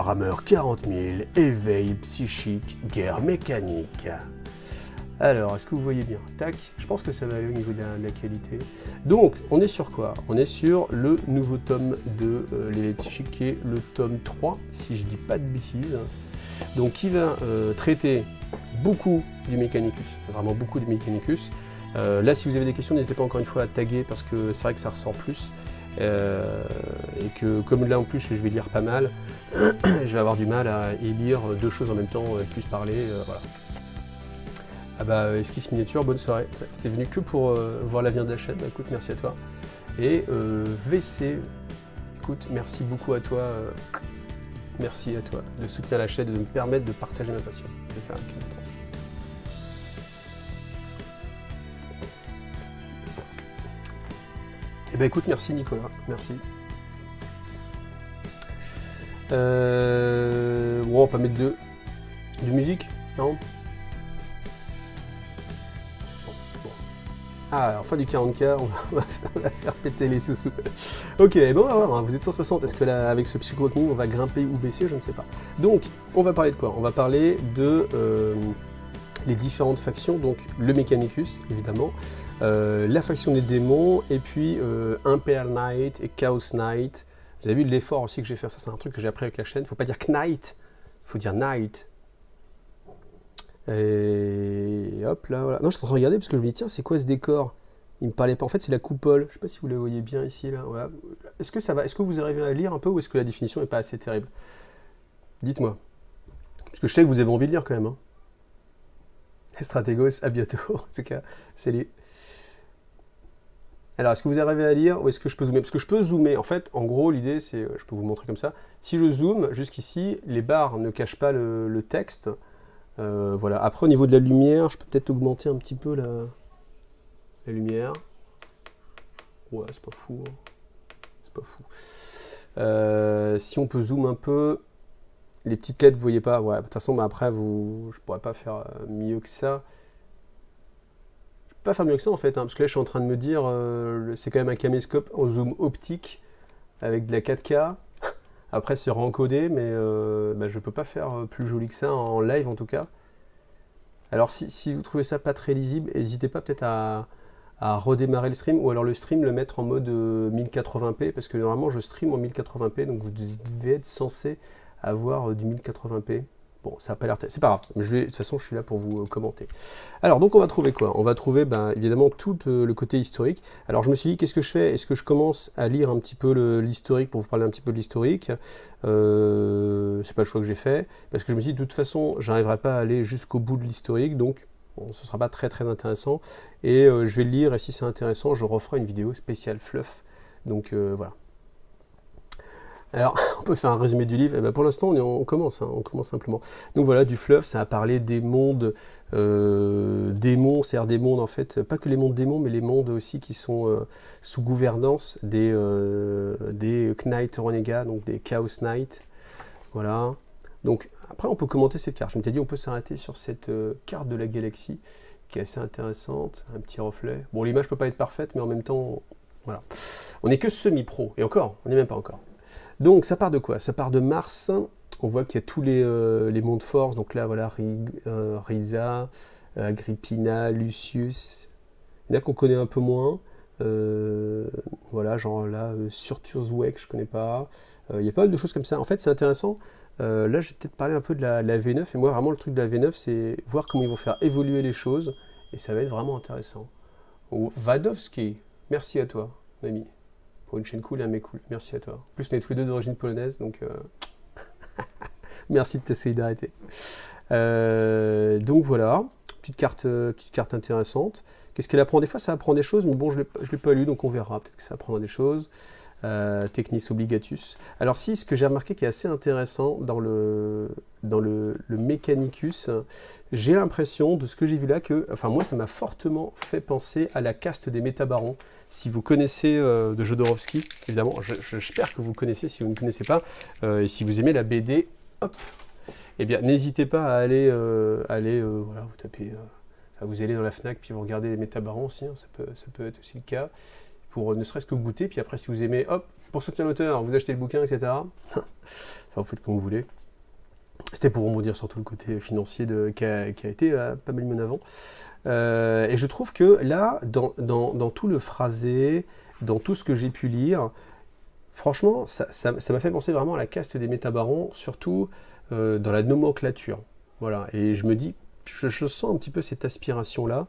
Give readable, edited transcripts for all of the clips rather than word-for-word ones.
Warhammer 40 000, éveil psychique, guerre mécanique. Alors, est-ce que vous voyez bien? Tac, je pense que ça va aller au niveau de la qualité. Donc, on est sur quoi? On est sur le nouveau tome de l'éveil psychique, qui est le tome 3, si je dis pas de bêtises. Donc, qui va traiter beaucoup du Mechanicus, vraiment beaucoup du Mechanicus. Là, si vous avez des questions, n'hésitez pas encore une fois à taguer, parce que c'est vrai que ça ressort plus. Et que comme là en plus je vais lire pas mal, je vais avoir du mal à y lire deux choses en même temps, plus parler, voilà. Ah bah Esquisse Miniature, bonne soirée. T'étais venu que pour voir la viande de la chaîne, bah, écoute, merci à toi. Et VC, écoute, merci beaucoup à toi, merci à toi de soutenir la chaîne et de me permettre de partager ma passion. C'est ça qui est important. Eh ben écoute, merci Nicolas, merci. Bon, on va pas mettre de musique, non? Bon. Ah, enfin du 40K, on va faire péter les sous-sous. Ok, bon, on va voir, hein, vous êtes 160, est-ce que là, avec ce Psycho Awakening, on va grimper ou baisser? Je ne sais pas. Donc, on va parler de quoi? On va parler de les différentes factions, donc le Mechanicus, évidemment, la faction des démons, et puis Imperial Knight et Chaos Knight. Vous avez vu l'effort aussi que j'ai fait, ça c'est un truc que j'ai appris avec la chaîne, il faut pas dire Knight, il faut dire Knight. Et hop là, voilà. Non, je suis en train de regarder parce que je me dis, tiens, c'est quoi ce décor? Il me parlait pas, en fait c'est la coupole, je sais pas si vous la voyez bien ici, là, voilà. Est-ce que ça va, est-ce que vous arrivez à lire un peu, ou est-ce que la définition n'est pas assez terrible? Dites-moi. Parce que je sais que vous avez envie de lire quand même, hein. Stratégos, à bientôt, en tout cas, salut. Alors, est-ce que vous arrivez à lire, ou est-ce que je peux zoomer? Parce que je peux zoomer, en fait, en gros, l'idée, c'est, je peux vous montrer comme ça, si je zoome jusqu'ici, les barres ne cachent pas le texte, voilà. Après, au niveau de la lumière, je peux peut-être augmenter un petit peu la lumière. Ouais, c'est pas fou, hein. C'est pas fou. Si on peut zoom un peu, les petites lettres, vous voyez pas, ouais, de toute façon, bah, après, je pourrais pas faire mieux que ça. Je peux pas faire mieux que ça, en fait, hein, parce que là, je suis en train de me dire, c'est quand même un caméscope en zoom optique, avec de la 4K. Après, c'est rencodé, mais bah, je peux pas faire plus joli que ça, en live, en tout cas. Alors, si vous trouvez ça pas très lisible, n'hésitez pas peut-être à redémarrer le stream, ou alors le stream, le mettre en mode 1080p, parce que normalement, je stream en 1080p, donc vous devez être censé avoir du 1080p. Bon, ça n'a pas l'air... C'est pas grave, de toute façon, je suis là pour vous commenter. Alors, donc, on va trouver quoi? On va trouver, ben, évidemment, tout le côté historique. Alors, je me suis dit, qu'est-ce que je fais? Est-ce que je commence à lire un petit peu l'historique, pour vous parler un petit peu de l'historique? C'est pas le choix que j'ai fait, parce que je me suis dit, de toute façon, j'arriverai pas à aller jusqu'au bout de l'historique, donc bon, ce ne sera pas très très intéressant. Et je vais le lire, et si c'est intéressant, je referai une vidéo spéciale fluff. Donc, voilà. Alors, on peut faire un résumé du livre. Et ben pour l'instant, on commence, hein, on commence simplement. Donc voilà, du fluff, ça a parlé des mondes démons, c'est-à-dire des mondes en fait, pas que les mondes démons, mais les mondes aussi qui sont sous gouvernance des Knight Renegats, donc des Chaos Knight. Voilà. Donc après, on peut commenter cette carte. Je m'étais dit, on peut s'arrêter sur cette carte de la galaxie, qui est assez intéressante, un petit reflet. Bon, l'image peut pas être parfaite, mais en même temps, voilà. On n'est que semi-pro, et encore, on n'est même pas encore. Donc ça part de quoi? Ça part de Mars. On voit qu'il y a tous les mondes force. Donc là, voilà, Risa, Agrippina, Lucius. Il y en a qu'on connaît un peu moins. Voilà, genre là, Surturswek, je connais pas. Il y a pas mal de choses comme ça. En fait, c'est intéressant. Là, je vais peut-être parler un peu de la V9. Et moi, vraiment, le truc de la V9, c'est voir comment ils vont faire évoluer les choses. Et ça va être vraiment intéressant. Wadowski, merci à toi, ami. Pour une chaîne cool et un mec cool. Merci à toi. En plus, on est tous les deux d'origine polonaise, donc merci de ta solidarité. Donc voilà, petite carte intéressante. Qu'est-ce qu'elle apprend? Des fois, ça apprend des choses, mais bon, je ne l'ai pas lu, donc on verra. Peut-être que ça apprendra des choses. Technis obligatus. Alors si, ce que j'ai remarqué qui est assez intéressant dans le Mechanicus, j'ai l'impression de ce que j'ai vu là que, enfin moi ça m'a fortement fait penser à la caste des métabarons. Si vous connaissez de Jodorowsky, évidemment, j'espère que vous connaissez, si vous ne connaissez pas, et si vous aimez la BD, hop, eh bien n'hésitez pas à aller, voilà, vous tapez, vous allez dans la Fnac, puis vous regardez les métabarons aussi, hein, ça peut être aussi le cas. Pour ne serait-ce que goûter, puis après si vous aimez, hop, pour soutenir l'auteur, vous achetez le bouquin, etc. Enfin, vous faites comme vous voulez. C'était pour rebondir sur tout le côté financier qui a été pas mal mis en avant. Et je trouve que là, dans tout le phrasé, dans tout ce que j'ai pu lire, franchement, ça m'a fait penser vraiment à la caste des métabarons, surtout dans la nomenclature. Voilà. Et je me dis, je sens un petit peu cette aspiration-là.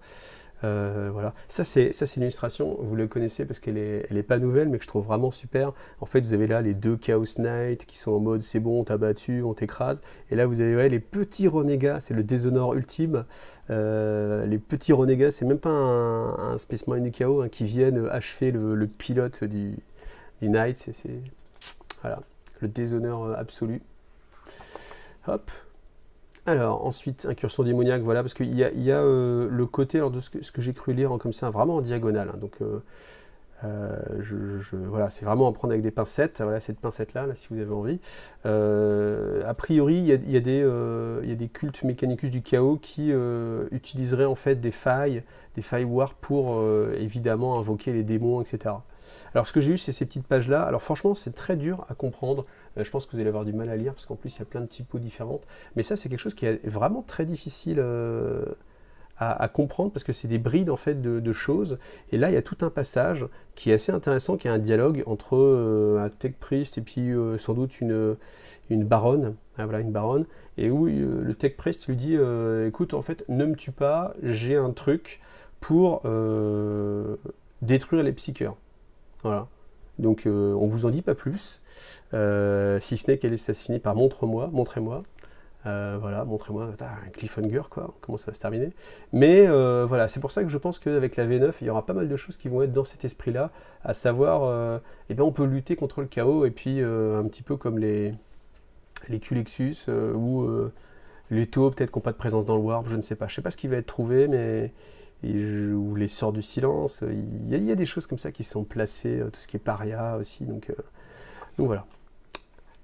Voilà. Ça c'est une illustration, vous le connaissez parce qu'elle est pas nouvelle, mais que je trouve vraiment super. En fait, vous avez là les deux Chaos Knight qui sont en mode c'est bon, on t'a battu, on t'écrase. Et là, vous avez les petits renégats, c'est le Déshonneur ultime. Les petits renégats, c'est même pas un Space Marine du chaos hein, qui viennent achever le pilote du Knight. C'est voilà, le déshonneur absolu. Hop. Alors, ensuite, incursion démoniaque, voilà, parce qu'il y a le côté, alors, de ce que j'ai cru lire comme ça, vraiment en diagonale. Hein, donc, voilà, c'est vraiment à prendre avec des pincettes. Voilà, cette pincette-là, là, si vous avez envie. A priori, il y a des cultes Mechanicus du chaos qui utiliseraient en fait des failles war pour évidemment invoquer les démons, etc. Alors, ce que j'ai eu, c'est ces petites pages-là. Alors, franchement, c'est très dur à comprendre. Je pense que vous allez avoir du mal à lire, parce qu'en plus, il y a plein de typos différentes. Mais ça, c'est quelque chose qui est vraiment très difficile à comprendre, parce que c'est des brides, en fait, de choses. Et là, il y a tout un passage qui est assez intéressant, qui est un dialogue entre un tech priest et puis sans doute une baronne. Ah, voilà, une baronne. Et où le tech priest lui dit écoute, en fait, ne me tue pas, j'ai un truc pour détruire les psycheurs. Voilà. Donc on vous en dit pas plus, si ce n'est qu'elle ça se finit par montrez-moi. Voilà, montrez-moi, un cliffhanger quoi, comment ça va se terminer. Mais voilà, c'est pour ça que je pense qu'avec la V9, il y aura pas mal de choses qui vont être dans cet esprit-là, à savoir, eh bien, on peut lutter contre le chaos, et puis un petit peu comme les Q-Lexus, ou les taux peut-être qui n'ont pas de présence dans le warp, je ne sais pas ce qui va être trouvé, mais... ou les sorts du silence, il y a des choses comme ça qui sont placées, tout ce qui est paria aussi, donc voilà.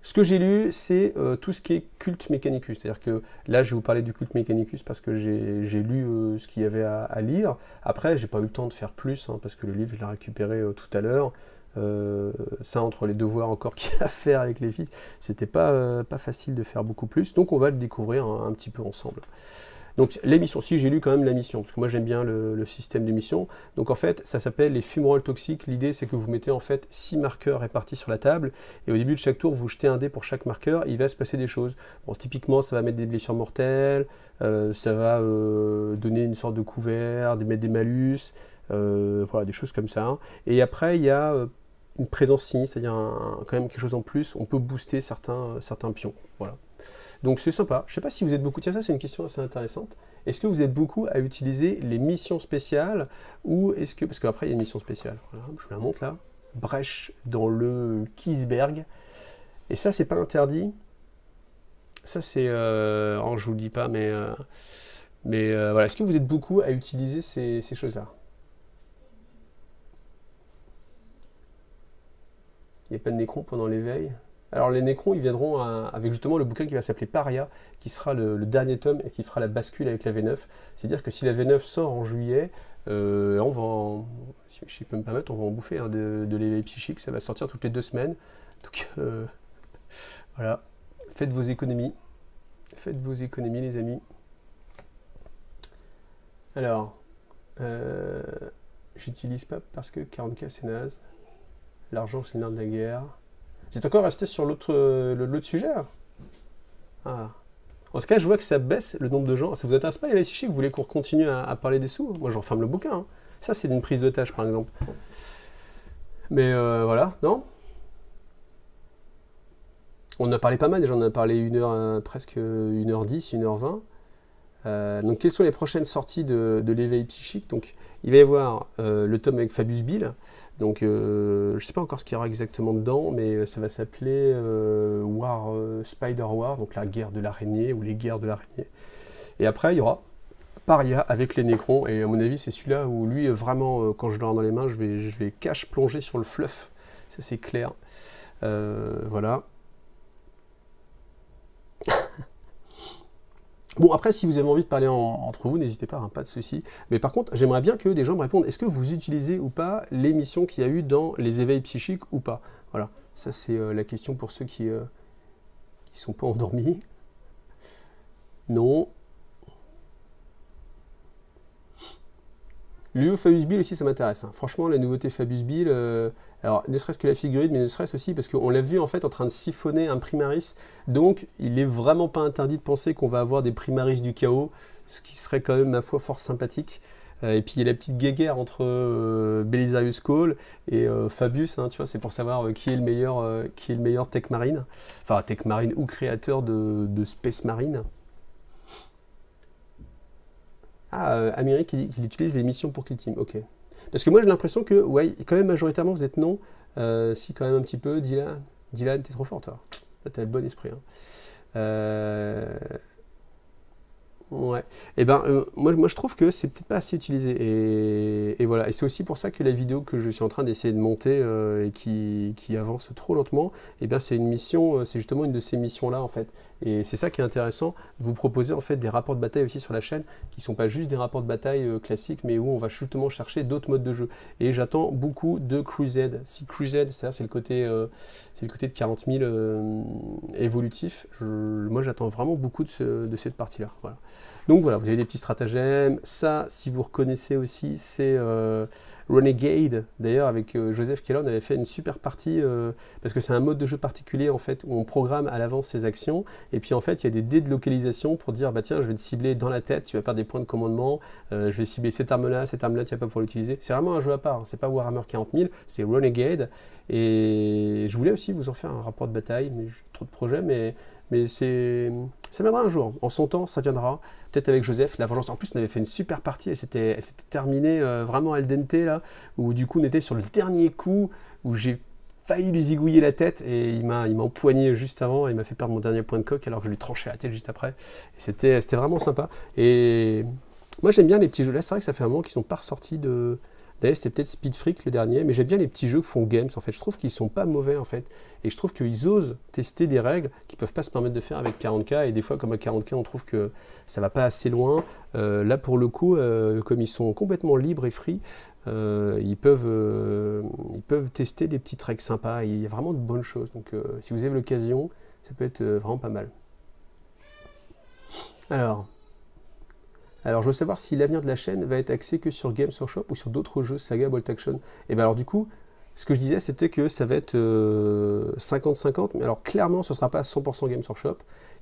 Ce que j'ai lu, c'est tout ce qui est culte Mechanicus, c'est-à-dire que là je vais vous parler du culte Mechanicus parce que j'ai lu ce qu'il y avait à lire. Après j'ai pas eu le temps de faire plus, hein, parce que le livre je l'ai récupéré tout à l'heure. Ça, entre les devoirs encore qu'il y a à faire avec les fils, c'était pas facile de faire beaucoup plus, donc on va le découvrir un petit peu ensemble. Donc les missions, si j'ai lu quand même la mission, parce que moi j'aime bien le système de mission. Donc en fait, ça s'appelle les fumerolles toxiques. L'idée c'est que vous mettez en fait 6 marqueurs répartis sur la table, et au début de chaque tour, vous jetez un dé pour chaque marqueur, et il va se passer des choses. Bon, typiquement, ça va mettre des blessures mortelles, ça va donner une sorte de couvert, mettre des malus, voilà, des choses comme ça. Hein. Et après, il y a une présence sinistre, c'est-à-dire quand même quelque chose en plus, on peut booster certains pions. Voilà. Donc c'est sympa. Je ne sais pas si vous êtes beaucoup... Tiens, ça c'est une question assez intéressante. Est-ce que vous êtes beaucoup à utiliser les missions spéciales, ou est-ce que... Parce qu'après il y a une mission spéciale. Voilà, je vous la montre là. Brèche dans le Kiesberg. Et ça c'est pas interdit. Ça c'est... oh, je vous le dis pas, mais voilà. Est-ce que vous êtes beaucoup à utiliser ces choses-là? Il n'y a pas de nécron pendant l'éveil. Alors les nécrons, ils viendront avec justement le bouquin qui va s'appeler Paria, qui sera le dernier tome et qui fera la bascule avec la V9. C'est-à-dire que si la V9 sort en juillet, on va si je peux me permettre, on va en bouffer hein, de l'éveil psychique, ça va sortir toutes les 2 semaines. Donc voilà, faites vos économies. Faites vos économies les amis. Alors, j'utilise pas parce que 40K c'est naze. L'argent c'est l'art de la guerre. Vous êtes encore resté sur l'autre sujet là? Ah. En tout cas, je vois que ça baisse le nombre de gens. Ça vous intéresse pas les veilles psychiques? Vous voulez qu'on continue à parler des sous? Moi, j'en ferme le bouquin. Hein. Ça, c'est une prise de tâche, par exemple. Mais voilà, non? On en a parlé pas mal. Déjà, on en a parlé presque 1h10, 1h20. Donc, quelles sont les prochaines sorties de l'éveil psychique? Donc, il va y avoir le tome avec Fabius Bill. Donc, je ne sais pas encore ce qu'il y aura exactement dedans, mais ça va s'appeler Spider War, donc la guerre de l'araignée ou les guerres de l'araignée. Et après, il y aura Paria avec les Nécrons. Et à mon avis, c'est celui-là où lui, vraiment, quand je l'aurai dans les mains, je vais cache plonger sur le fluff. Ça, c'est clair. Voilà. Bon, après, si vous avez envie de parler entre vous, n'hésitez pas, hein, pas de souci. Mais par contre, j'aimerais bien que des gens me répondent, est-ce que vous utilisez ou pas les missions qu'il y a eu dans les éveils psychiques ou pas? Voilà, ça c'est la question pour ceux qui sont pas endormis. Non. Le Fabius Bill aussi, ça m'intéresse. Hein. Franchement, la nouveauté Fabius Bill, alors ne serait-ce que la figurine, mais ne serait-ce aussi parce qu'on l'a vu en fait en train de siphonner un Primaris. Donc, il n'est vraiment pas interdit de penser qu'on va avoir des Primaris du chaos, ce qui serait quand même, ma foi, fort sympathique. Et puis, il y a la petite guéguerre entre Belisarius Cawl et Fabius, hein, tu vois, c'est pour savoir qui est le meilleur Tech Marine. Enfin, Tech Marine ou créateur de Space Marine. Ah, Amérique, il utilise les missions pour Kill Team, ok. Parce que moi j'ai l'impression que, ouais, quand même majoritairement vous êtes non, si quand même un petit peu, Dylan, t'es trop fort toi, t'as le bon esprit. Hein. Ouais, et ben moi je trouve que c'est peut-être pas assez utilisé et voilà, et c'est aussi pour ça que la vidéo que je suis en train d'essayer de monter et qui avance trop lentement, et bien c'est une mission, c'est justement une de ces missions là en fait, et c'est ça qui est intéressant, vous proposer en fait des rapports de bataille aussi sur la chaîne qui sont pas juste des rapports de bataille classiques, mais où on va justement chercher d'autres modes de jeu, et j'attends beaucoup de Crusade. Si Crusade, c'est le côté de 40 000 évolutif, moi j'attends vraiment beaucoup de cette partie là, voilà. Donc voilà, vous avez des petits stratagèmes. Ça, si vous reconnaissez aussi, c'est Renegade. D'ailleurs, avec Joseph Keller, on avait fait une super partie, parce que c'est un mode de jeu particulier, en fait, où on programme à l'avance ses actions. Et puis, en fait, il y a des dés de localisation pour dire, bah tiens, je vais te cibler dans la tête, tu vas perdre des points de commandement, je vais cibler cette arme-là, tu vas pas pouvoir l'utiliser. C'est vraiment un jeu à part, hein. C'est pas Warhammer 40 000, c'est Renegade. Et je voulais aussi vous en faire un rapport de bataille, mais j'ai trop de projets, mais ça viendra un jour. En son temps, ça viendra. Peut-être avec Joseph, la vengeance. En plus, on avait fait une super partie et c'était terminé vraiment al dente, là, où du coup, on était sur le dernier coup, où j'ai failli lui zigouiller la tête et il m'a empoigné juste avant, il m'a fait perdre mon dernier point de coque alors que je lui tranchais la tête juste après. Et c'était vraiment sympa. Et moi, j'aime bien les petits jeux. Là, c'est vrai que ça fait un moment qu'ils sont pas ressortis de... D'ailleurs, c'était peut-être Speed Freak le dernier, mais j'aime bien les petits jeux que font Games, en fait. Je trouve qu'ils sont pas mauvais, en fait. Et je trouve qu'ils osent tester des règles qu'ils peuvent pas se permettre de faire avec 40K. Et des fois, comme à 40K, on trouve que ça va pas assez loin. Là, pour le coup, comme ils sont complètement libres et free, ils peuvent tester des petites règles sympas. Et il y a vraiment de bonnes choses. Donc, si vous avez l'occasion, ça peut être vraiment pas mal. Alors, je veux savoir si l'avenir de la chaîne va être axé que sur Games Workshop ou sur d'autres jeux, Saga, Bolt Action. Et bien alors du coup, ce que je disais, c'était que ça va être 50-50, mais alors clairement, ce ne sera pas 100% Games Workshop,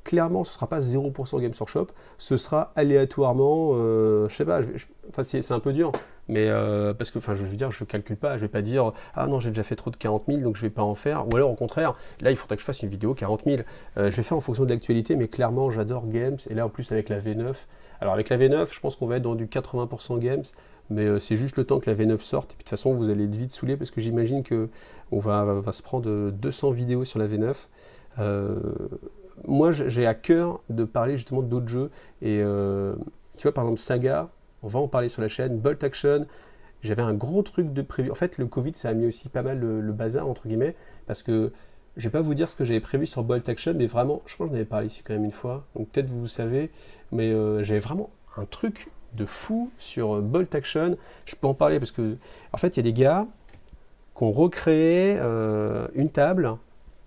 clairement, ce ne sera pas 0% Games Workshop, ce sera aléatoirement, je sais pas, enfin c'est un peu dur, mais parce que, enfin, je veux dire, je calcule pas, je vais pas dire, ah non, j'ai déjà fait trop de 40 000, donc je vais pas en faire, ou alors au contraire, là, il faudrait que je fasse une vidéo 40 000, je vais faire en fonction de l'actualité, mais clairement, j'adore Games, et là, en plus, avec la V9, alors avec la V9, je pense qu'on va être dans du 80% Games, mais c'est juste le temps que la V9 sorte, et puis de toute façon, vous allez être vite saoulé, parce que j'imagine qu'on va se prendre 200 vidéos sur la V9, moi, j'ai à cœur de parler justement d'autres jeux, et tu vois, par exemple, Saga, on va en parler sur la chaîne, Bolt Action, j'avais un gros truc de prévu. En fait, le Covid, ça a mis aussi pas mal le bazar, entre guillemets, parce que je vais pas vous dire ce que j'avais prévu sur Bolt Action, mais vraiment, je crois que j'en avais parlé ici quand même une fois, donc peut-être vous savez, mais j'avais vraiment un truc de fou sur Bolt Action. Je peux en parler parce que, en fait, il y a des gars qui ont recréé une table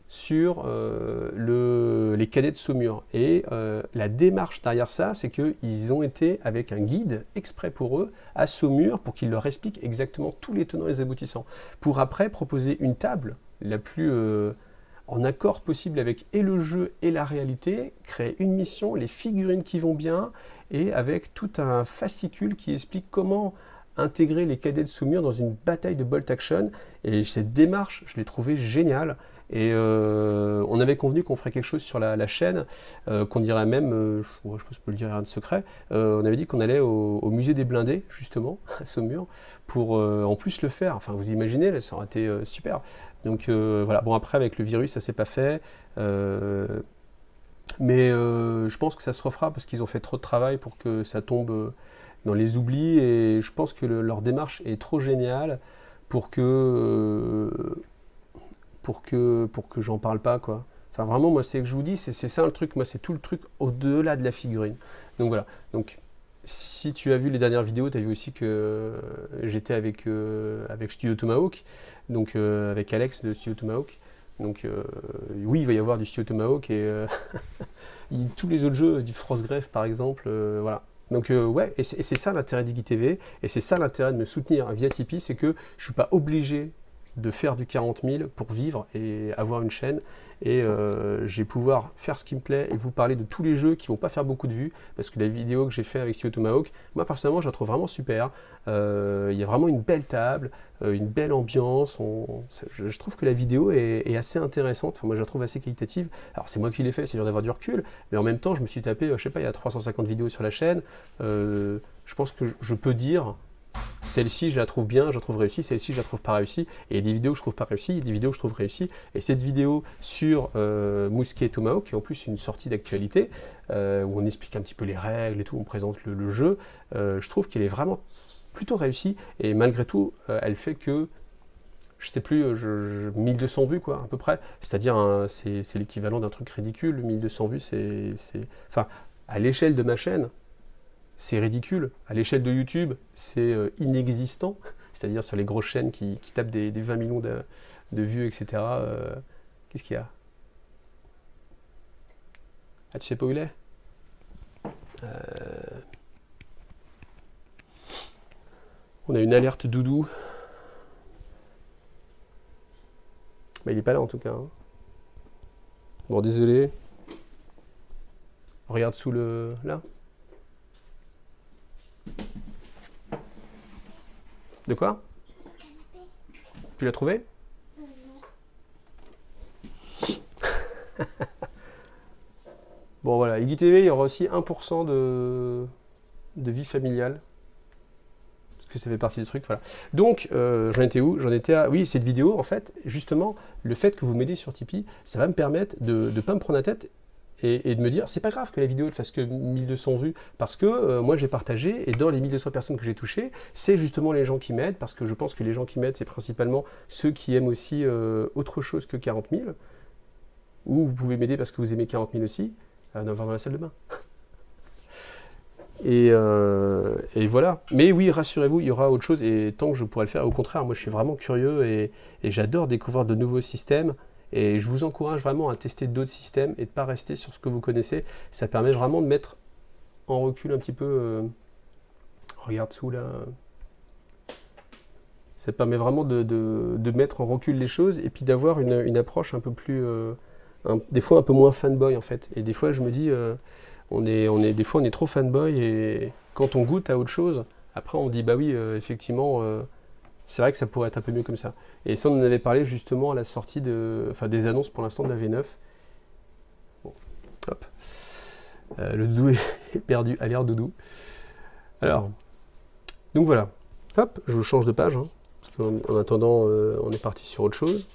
sur les cadets de Saumur. Et la démarche derrière ça, c'est qu'ils ont été avec un guide exprès pour eux à Saumur pour qu'il leur explique exactement tous les tenants et les aboutissants. Pour après proposer une table la plus en accord possible avec et le jeu et la réalité, créer une mission, les figurines qui vont bien, et avec tout un fascicule qui explique comment intégrer les cadets de Saumur dans une bataille de Bolt Action. Et cette démarche, je l'ai trouvée géniale. Et on avait convenu qu'on ferait quelque chose sur la chaîne, qu'on dirait même, je pense que je peux le dire, rien de secret, on avait dit qu'on allait au musée des blindés, justement, à Saumur, pour en plus le faire. Enfin, vous imaginez, là, ça aurait été super. Donc voilà, bon après avec le virus, ça s'est pas fait, mais je pense que ça se refera parce qu'ils ont fait trop de travail pour que ça tombe dans les oublis, et je pense que leur démarche est trop géniale pour que j'en parle pas, quoi. Enfin vraiment, moi c'est que je vous dis, c'est ça le truc, moi c'est tout le truc au-delà de la figurine. Donc voilà, donc si tu as vu les dernières vidéos, tu as vu aussi que j'étais avec Studio Tomahawk, donc avec Alex de Studio Tomahawk. Donc oui, il va y avoir du Studio Tomahawk et tous les autres jeux, du Frostgrave par exemple, voilà. Donc ouais, et c'est ça l'intérêt d'IGTV, et c'est ça l'intérêt de me soutenir via Tipeee, c'est que je suis pas obligé de faire du 40 000 pour vivre et avoir une chaîne, et je vais pouvoir faire ce qui me plaît et vous parler de tous les jeux qui vont pas faire beaucoup de vues, parce que la vidéo que j'ai fait avec Studio Tomahawk, moi personnellement je la trouve vraiment super. Il y a vraiment une belle table, une belle ambiance, je trouve que la vidéo est assez intéressante, enfin, moi je la trouve assez qualitative. Alors c'est moi qui l'ai fait, c'est dur d'avoir du recul, mais en même temps je me suis tapé, je sais pas, il y a 350 vidéos sur la chaîne, je pense que je peux dire celle-ci je la trouve bien, je la trouve réussie, celle-ci je la trouve pas réussie, et il y a des vidéos que je trouve pas réussies, il y a des vidéos que je trouve réussies, et cette vidéo sur Mousquet et Tomahawk, qui est en plus une sortie d'actualité, où on explique un petit peu les règles et tout, on présente le jeu, je trouve qu'elle est vraiment plutôt réussie, et malgré tout, elle fait que, je sais plus, 1200 vues quoi, à peu près, c'est-à-dire c'est l'équivalent d'un truc ridicule, 1200 vues, enfin, à l'échelle de ma chaîne, c'est ridicule. À l'échelle de YouTube, c'est inexistant. C'est-à-dire sur les grosses chaînes qui tapent des 20 millions de vues, etc. Qu'est-ce qu'il y a? Ah, tu sais pas où il est? On a une alerte doudou. Bah, il est pas là en tout cas. Hein. Bon, désolé. Regarde sous le... là. De quoi? Tu l'as trouvé? Bon voilà, IGTV, il y aura aussi 1% de vie familiale. Parce que ça fait partie du truc, voilà. Donc, j'en étais où? J'en étais à... Oui, cette vidéo, en fait, justement, le fait que vous m'aidez sur Tipeee, ça va me permettre de ne pas me prendre la tête et de me dire, c'est pas grave que la vidéo ne fasse que 1200 vues, parce que moi j'ai partagé, et dans les 1200 personnes que j'ai touchées, c'est justement les gens qui m'aident, parce que je pense que les gens qui m'aident, c'est principalement ceux qui aiment aussi autre chose que 40 000, ou vous pouvez m'aider parce que vous aimez 40 000 aussi, dans la salle de bain. Et voilà. Mais oui, rassurez-vous, il y aura autre chose, et tant que je pourrai le faire, au contraire, moi je suis vraiment curieux, et j'adore découvrir de nouveaux systèmes, et je vous encourage vraiment à tester d'autres systèmes, et de ne pas rester sur ce que vous connaissez. Ça permet vraiment de mettre en recul un petit peu... regarde sous là... Ça permet vraiment de mettre en recul les choses, et puis d'avoir une approche un peu plus... des fois un peu moins fanboy en fait. Et des fois je me dis... des fois on est trop fanboy, et quand on goûte à autre chose, après on dit bah oui, effectivement, c'est vrai que ça pourrait être un peu mieux comme ça. Et ça on en avait parlé justement à la sortie des annonces pour l'instant de la V9. Bon, hop. Le doudou est perdu, alerte doudou. Alors, donc voilà. Hop, je vous change de page, hein, parce qu'en attendant, on est parti sur autre chose.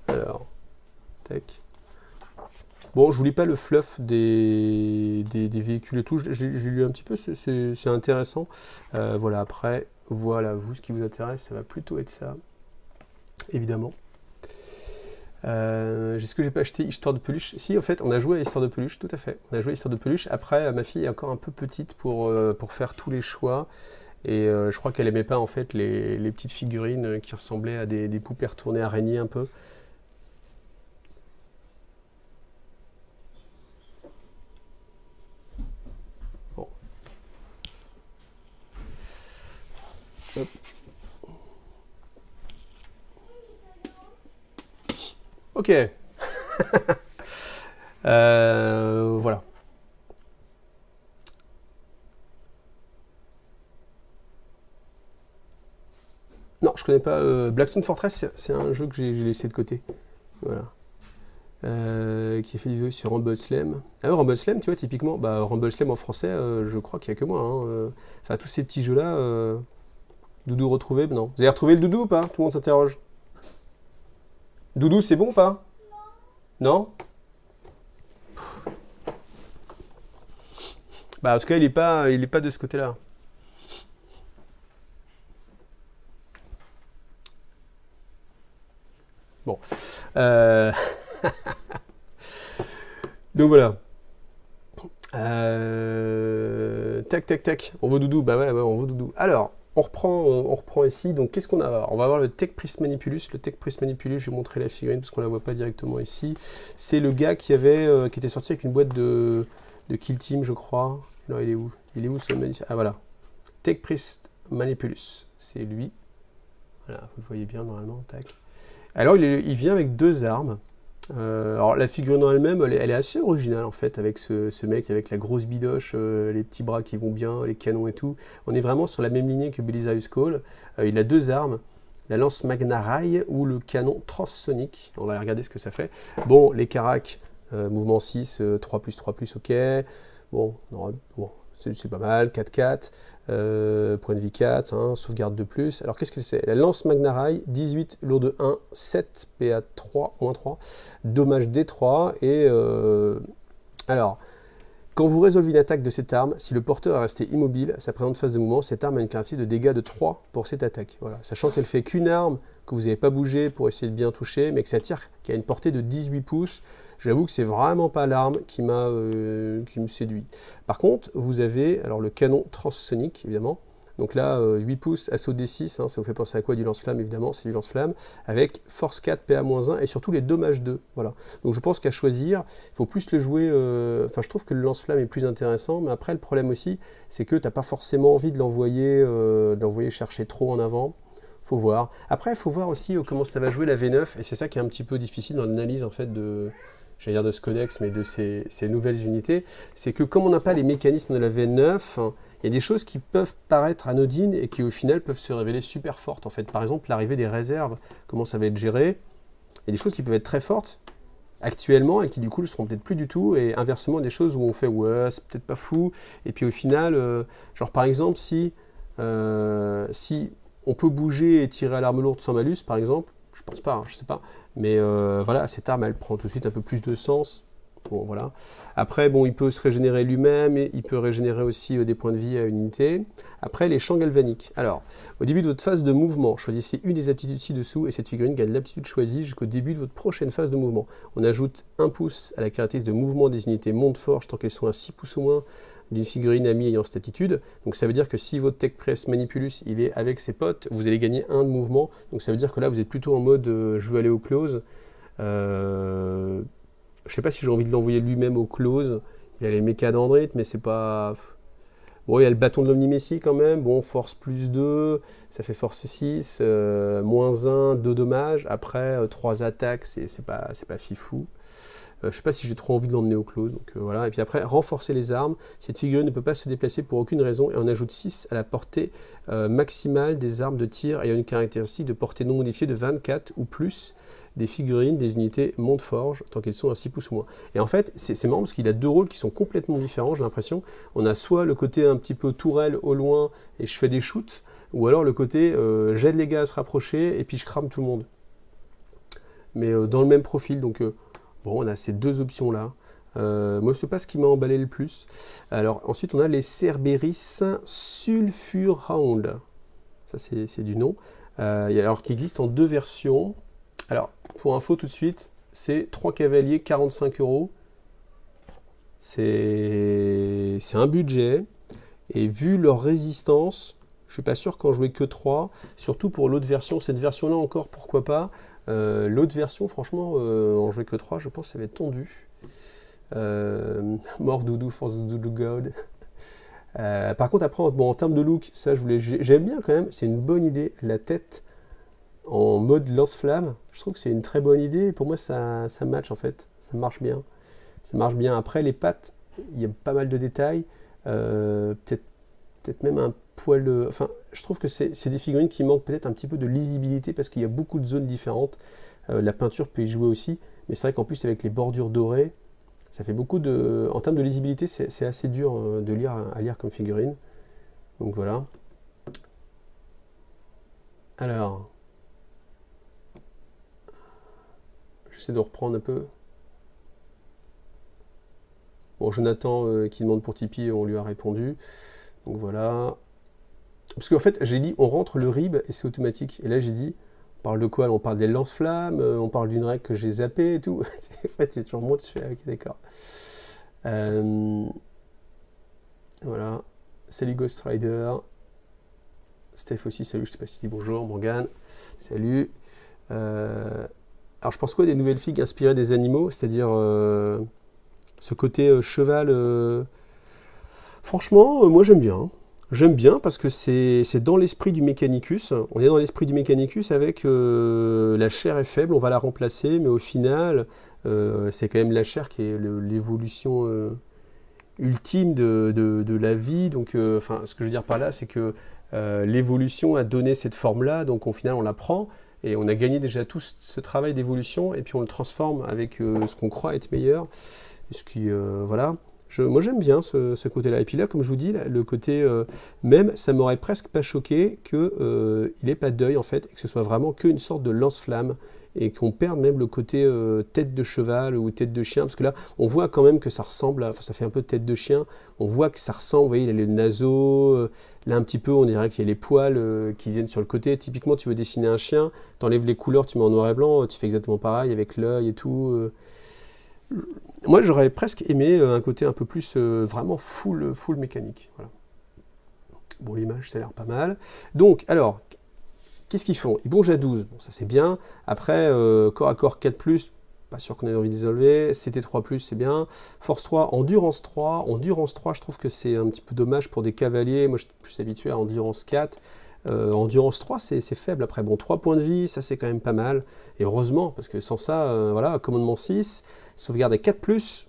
Alors, tac. Bon, je vous lis pas le fluff des véhicules et tout, j'ai lu un petit peu, c'est intéressant. Voilà, après, voilà, vous, ce qui vous intéresse, ça va plutôt être ça, évidemment. Est-ce que j'ai pas acheté Histoire de Peluche? Si, en fait, on a joué à Histoire de Peluche, tout à fait. On a joué à Histoire de Peluche. Après, ma fille est encore un peu petite pour faire tous les choix. Et je crois qu'elle aimait pas, en fait, les petites figurines qui ressemblaient à des poupées retournées araignées un peu. Hop. Ok. Voilà. Non, je connais pas. Blackstone Fortress, c'est un jeu que j'ai laissé de côté. Voilà. Qui a fait des vidéos sur Rumble Slam. Ah ouais, Rumble Slam, tu vois, typiquement, bah, Rumble Slam en français, je crois qu'il n'y a que moi. Hein, Enfin, tous ces petits jeux-là, Doudou retrouvé, non. Vous avez retrouvé le Doudou ou pas? Tout le monde s'interroge. Doudou, c'est bon ou pas? Non. Bah, en tout cas, il est pas de ce côté-là. Bon. Donc voilà. Tac, tac, tac. On veut Doudou. Bah ouais, on veut Doudou. Alors, on reprend ici. Donc, qu'est-ce qu'on a? On va avoir le Tech Priest Manipulus. Le Tech Priest Manipulus, je vais vous montrer la figurine parce qu'on la voit pas directement ici. C'est le gars qui était sorti avec une boîte de Kill Team, je crois. Alors, il est où? Il est où ce Manipulus? Ah, voilà. Tech Priest Manipulus. C'est lui. Voilà, vous le voyez bien normalement. Tac. Alors, il vient avec 2 armes. Alors la figurine en elle-même, elle est assez originale en fait, avec ce mec avec la grosse bidoche, les petits bras qui vont bien, les canons et tout. On est vraiment sur la même lignée que Belisarius Cawl. Il a 2 armes, la lance Magna Rai ou le canon Transsonic. On va regarder ce que ça fait. Bon, les caracs, mouvement 6, 3+3+, ok. Bon, c'est pas mal, 4-4, point de vie 4, hein, sauvegarde de plus. Alors qu'est-ce que c'est? La lance Magna Rai, 18, lourde 1, 7, PA 3, moins 3, dommage D3, et alors, quand vous résolvez une attaque de cette arme, si le porteur est resté immobile, sa présente phase de mouvement, cette arme a une caractéristique de dégâts de 3 pour cette attaque. Voilà. Sachant qu'elle fait qu'une arme, que vous n'avez pas bougé pour essayer de bien toucher, mais que ça tire, qui a une portée de 18 pouces, j'avoue que c'est vraiment pas l'arme qui me séduit. Par contre, vous avez alors le canon Transsonic, évidemment. Donc là, 8 pouces, assaut D6, hein, ça vous fait penser à quoi? Du lance-flamme, évidemment, c'est du lance-flamme, avec force 4, PA-1, et surtout les dommages 2. Voilà. Donc je pense qu'à choisir, il faut plus le jouer, enfin je trouve que le lance-flamme est plus intéressant, mais après le problème aussi, c'est que tu n'as pas forcément envie de l'envoyer chercher trop en avant. Faut voir. Après, il faut voir aussi comment ça va jouer la V9, et c'est ça qui est un petit peu difficile dans l'analyse en fait j'allais dire de ce codex, mais de ces nouvelles unités, c'est que comme on n'a pas les mécanismes de la V9, il y a des choses qui peuvent paraître anodines et qui au final peuvent se révéler super fortes en fait. Par exemple, l'arrivée des réserves, comment ça va être géré. Il y a des choses qui peuvent être très fortes actuellement et qui du coup ne seront peut-être plus du tout, et inversement des choses où on fait ouais c'est peut-être pas fou, et puis au final, genre par exemple si on peut bouger et tirer à l'arme lourde sans malus par exemple, je pense pas, hein, je sais pas, mais voilà, cette arme elle prend tout de suite un peu plus de sens. Bon, voilà. Après, bon, il peut se régénérer lui-même et il peut régénérer aussi des points de vie à une unité. Après, les champs galvaniques. Alors, au début de votre phase de mouvement, choisissez une des aptitudes ci-dessous et cette figurine gagne l'aptitude choisie jusqu'au début de votre prochaine phase de mouvement. On ajoute 1 pouce à la caractéristique de mouvement des unités Monte-Forge tant qu'elles sont à 6 pouces ou moins d'une figurine amie ayant cette aptitude. Donc ça veut dire que si votre Tech Priest Manipulus il est avec ses potes, vous allez gagner 1 de mouvement. Donc ça veut dire que là, vous êtes plutôt en mode je veux aller au close. Je sais pas si j'ai envie de l'envoyer lui-même au close. Il y a les mécas d'Andrite, mais c'est pas... Bon, il y a le bâton de l'Omnimécie quand même. Bon, force plus 2, ça fait force 6, moins 1, 2 dommages. Après, 3 attaques, c'est pas fifou. Je sais pas si j'ai trop envie de l'emmener au close, donc voilà. Et puis après, renforcer les armes. Cette figurine ne peut pas se déplacer pour aucune raison, et on ajoute 6 à la portée maximale des armes de tir ayant une caractéristique de portée non modifiée de 24 ou plus des figurines des unités Monte-Forge, tant qu'elles sont à 6 pouces ou moins. Et en fait, c'est marrant parce qu'il a 2 rôles qui sont complètement différents, j'ai l'impression. On a soit le côté un petit peu tourelle au loin, et je fais des shoots, ou alors le côté j'aide les gars à se rapprocher, et puis je crame tout le monde. Mais dans le même profil, donc... Bon, on a ces 2 options-là. Moi, je sais pas ce qui m'a emballé le plus. Alors, ensuite, on a les Cerberus Sulfuround. Ça, c'est du nom. Alors, qui existe en 2 versions. Alors, pour info, tout de suite, c'est 3 cavaliers, 45 €. C'est un budget. Et vu leur résistance, je suis pas sûr qu'en jouer que 3. Surtout pour l'autre version. Cette version-là encore, pourquoi pas. L'autre version, franchement, en jouer que 3, je pense que ça va être tendu. Mort Doudou, Force Doudou God. Par contre, après, bon, en termes de look, ça, j'aime bien quand même, c'est une bonne idée. La tête en mode lance-flamme, je trouve que c'est une très bonne idée. Et pour moi, ça match en fait, ça marche bien. Ça marche bien. Après, les pattes, il y a pas mal de détails. Peut-être même un poil de... Enfin, je trouve que c'est des figurines qui manquent peut-être un petit peu de lisibilité parce qu'il y a beaucoup de zones différentes. La peinture peut y jouer aussi, mais c'est vrai qu'en plus avec les bordures dorées, ça fait beaucoup de... En termes de lisibilité, c'est assez dur à lire comme figurine. Donc voilà. Alors... J'essaie de reprendre un peu. Bon, Jonathan qui demande pour Tipeee, on lui a répondu. Donc voilà. Parce qu'en fait, j'ai dit, on rentre le RIB et c'est automatique. Et là, j'ai dit, on parle de quoi? On parle des lance-flammes, on parle d'une règle que j'ai zappée et tout. En fait, c'est toujours moi qui fais, ok, d'accord. Voilà. Salut Ghost Rider. Steph aussi, salut, je sais pas si tu dis bonjour. Morgane, salut. Alors je pense quoi des nouvelles figues inspirées des animaux, c'est-à-dire ce côté cheval. Franchement, moi j'aime bien. Hein. J'aime bien parce que c'est dans l'esprit du Mechanicus. On est dans l'esprit du Mechanicus avec la chair est faible, on va la remplacer, mais au final, c'est quand même la chair qui est l'évolution ultime de la vie. Donc, enfin, ce que je veux dire par là, c'est que l'évolution a donné cette forme-là, donc au final, on la prend et on a gagné déjà tout ce travail d'évolution et puis on le transforme avec ce qu'on croit être meilleur. Ce qui, voilà. Moi j'aime bien ce côté-là. Et puis là, comme je vous dis, le côté même, ça m'aurait presque pas choqué qu'il n'ait pas d'œil en fait, et que ce soit vraiment qu'une sorte de lance-flamme, et qu'on perde même le côté tête de cheval ou tête de chien, parce que là, on voit quand même que ça ressemble, enfin, ça fait un peu tête de chien, on voit que ça ressemble, vous voyez, il a les naseaux, là un petit peu, on dirait qu'il y a les poils qui viennent sur le côté. Typiquement, tu veux dessiner un chien, tu enlèves les couleurs, tu mets en noir et blanc, tu fais exactement pareil avec l'œil et tout. Moi, j'aurais presque aimé un côté un peu plus vraiment full mécanique. Voilà. Bon, l'image, ça a l'air pas mal. Donc, alors, qu'est-ce qu'ils font? Ils bougent à 12. Bon, ça c'est bien. Après, corps à corps 4+, pas sûr qu'on ait envie d'isoler. CT3+, c'est bien. Force 3, endurance 3. Endurance 3, je trouve que c'est un petit peu dommage pour des cavaliers. Moi, je suis plus habitué à endurance 4. Endurance 3, c'est faible. Après, bon, 3 points de vie, ça c'est quand même pas mal. Et heureusement, parce que sans ça, voilà, commandement 6, sauvegarde à 4+.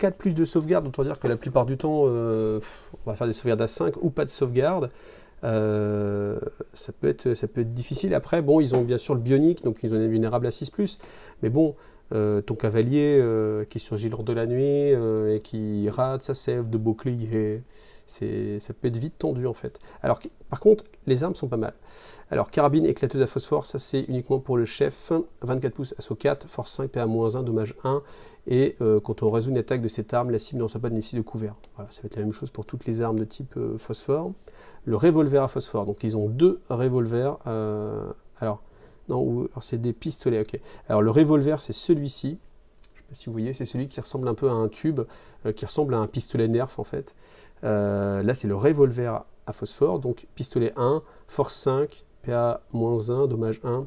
4+ de sauvegarde, autant dire que la plupart du temps, on va faire des sauvegardes à 5 ou pas de sauvegarde. Ça peut être difficile. Après, bon, ils ont bien sûr le bionique, donc ils ont une vulnérable à 6+. Mais bon, ton cavalier qui surgit lors de la nuit et qui rate sa sève de bouclier, ça peut être vite tendu en fait. Alors, par contre, les armes sont pas mal. Alors, carabine éclateuse à phosphore, ça c'est uniquement pour le chef. 24 pouces, assaut 4, force 5, PA-1, dommage 1. Et quand on résout une attaque de cette arme, la cible ne reçoit pas de bénéfice de couvert. Voilà, ça va être la même chose pour toutes les armes de type phosphore. Le revolver à phosphore, donc ils ont 2 revolvers. Alors c'est des pistolets, ok. Alors le revolver, c'est celui-ci. Je sais pas si vous voyez, c'est celui qui ressemble un peu à un tube, qui ressemble à un pistolet Nerf en fait. Là, c'est le revolver à phosphore, donc pistolet 1, force 5, PA-1, dommage 1.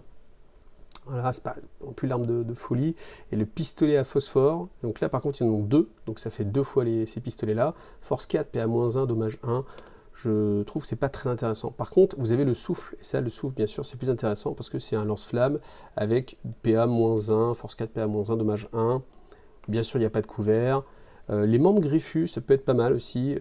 Voilà, c'est pas non plus l'arme de folie. Et le pistolet à phosphore, donc là par contre ils en ont 2, donc ça fait 2 fois ces pistolets-là. Force 4, PA-1, dommage 1. Je trouve que c'est pas très intéressant. Par contre, vous avez le souffle, et ça, le souffle, bien sûr, c'est plus intéressant parce que c'est un lance-flamme avec PA-1, force 4, PA-1, dommage 1. Bien sûr, il n'y a pas de couvert. Les membres griffus, ça peut être pas mal aussi.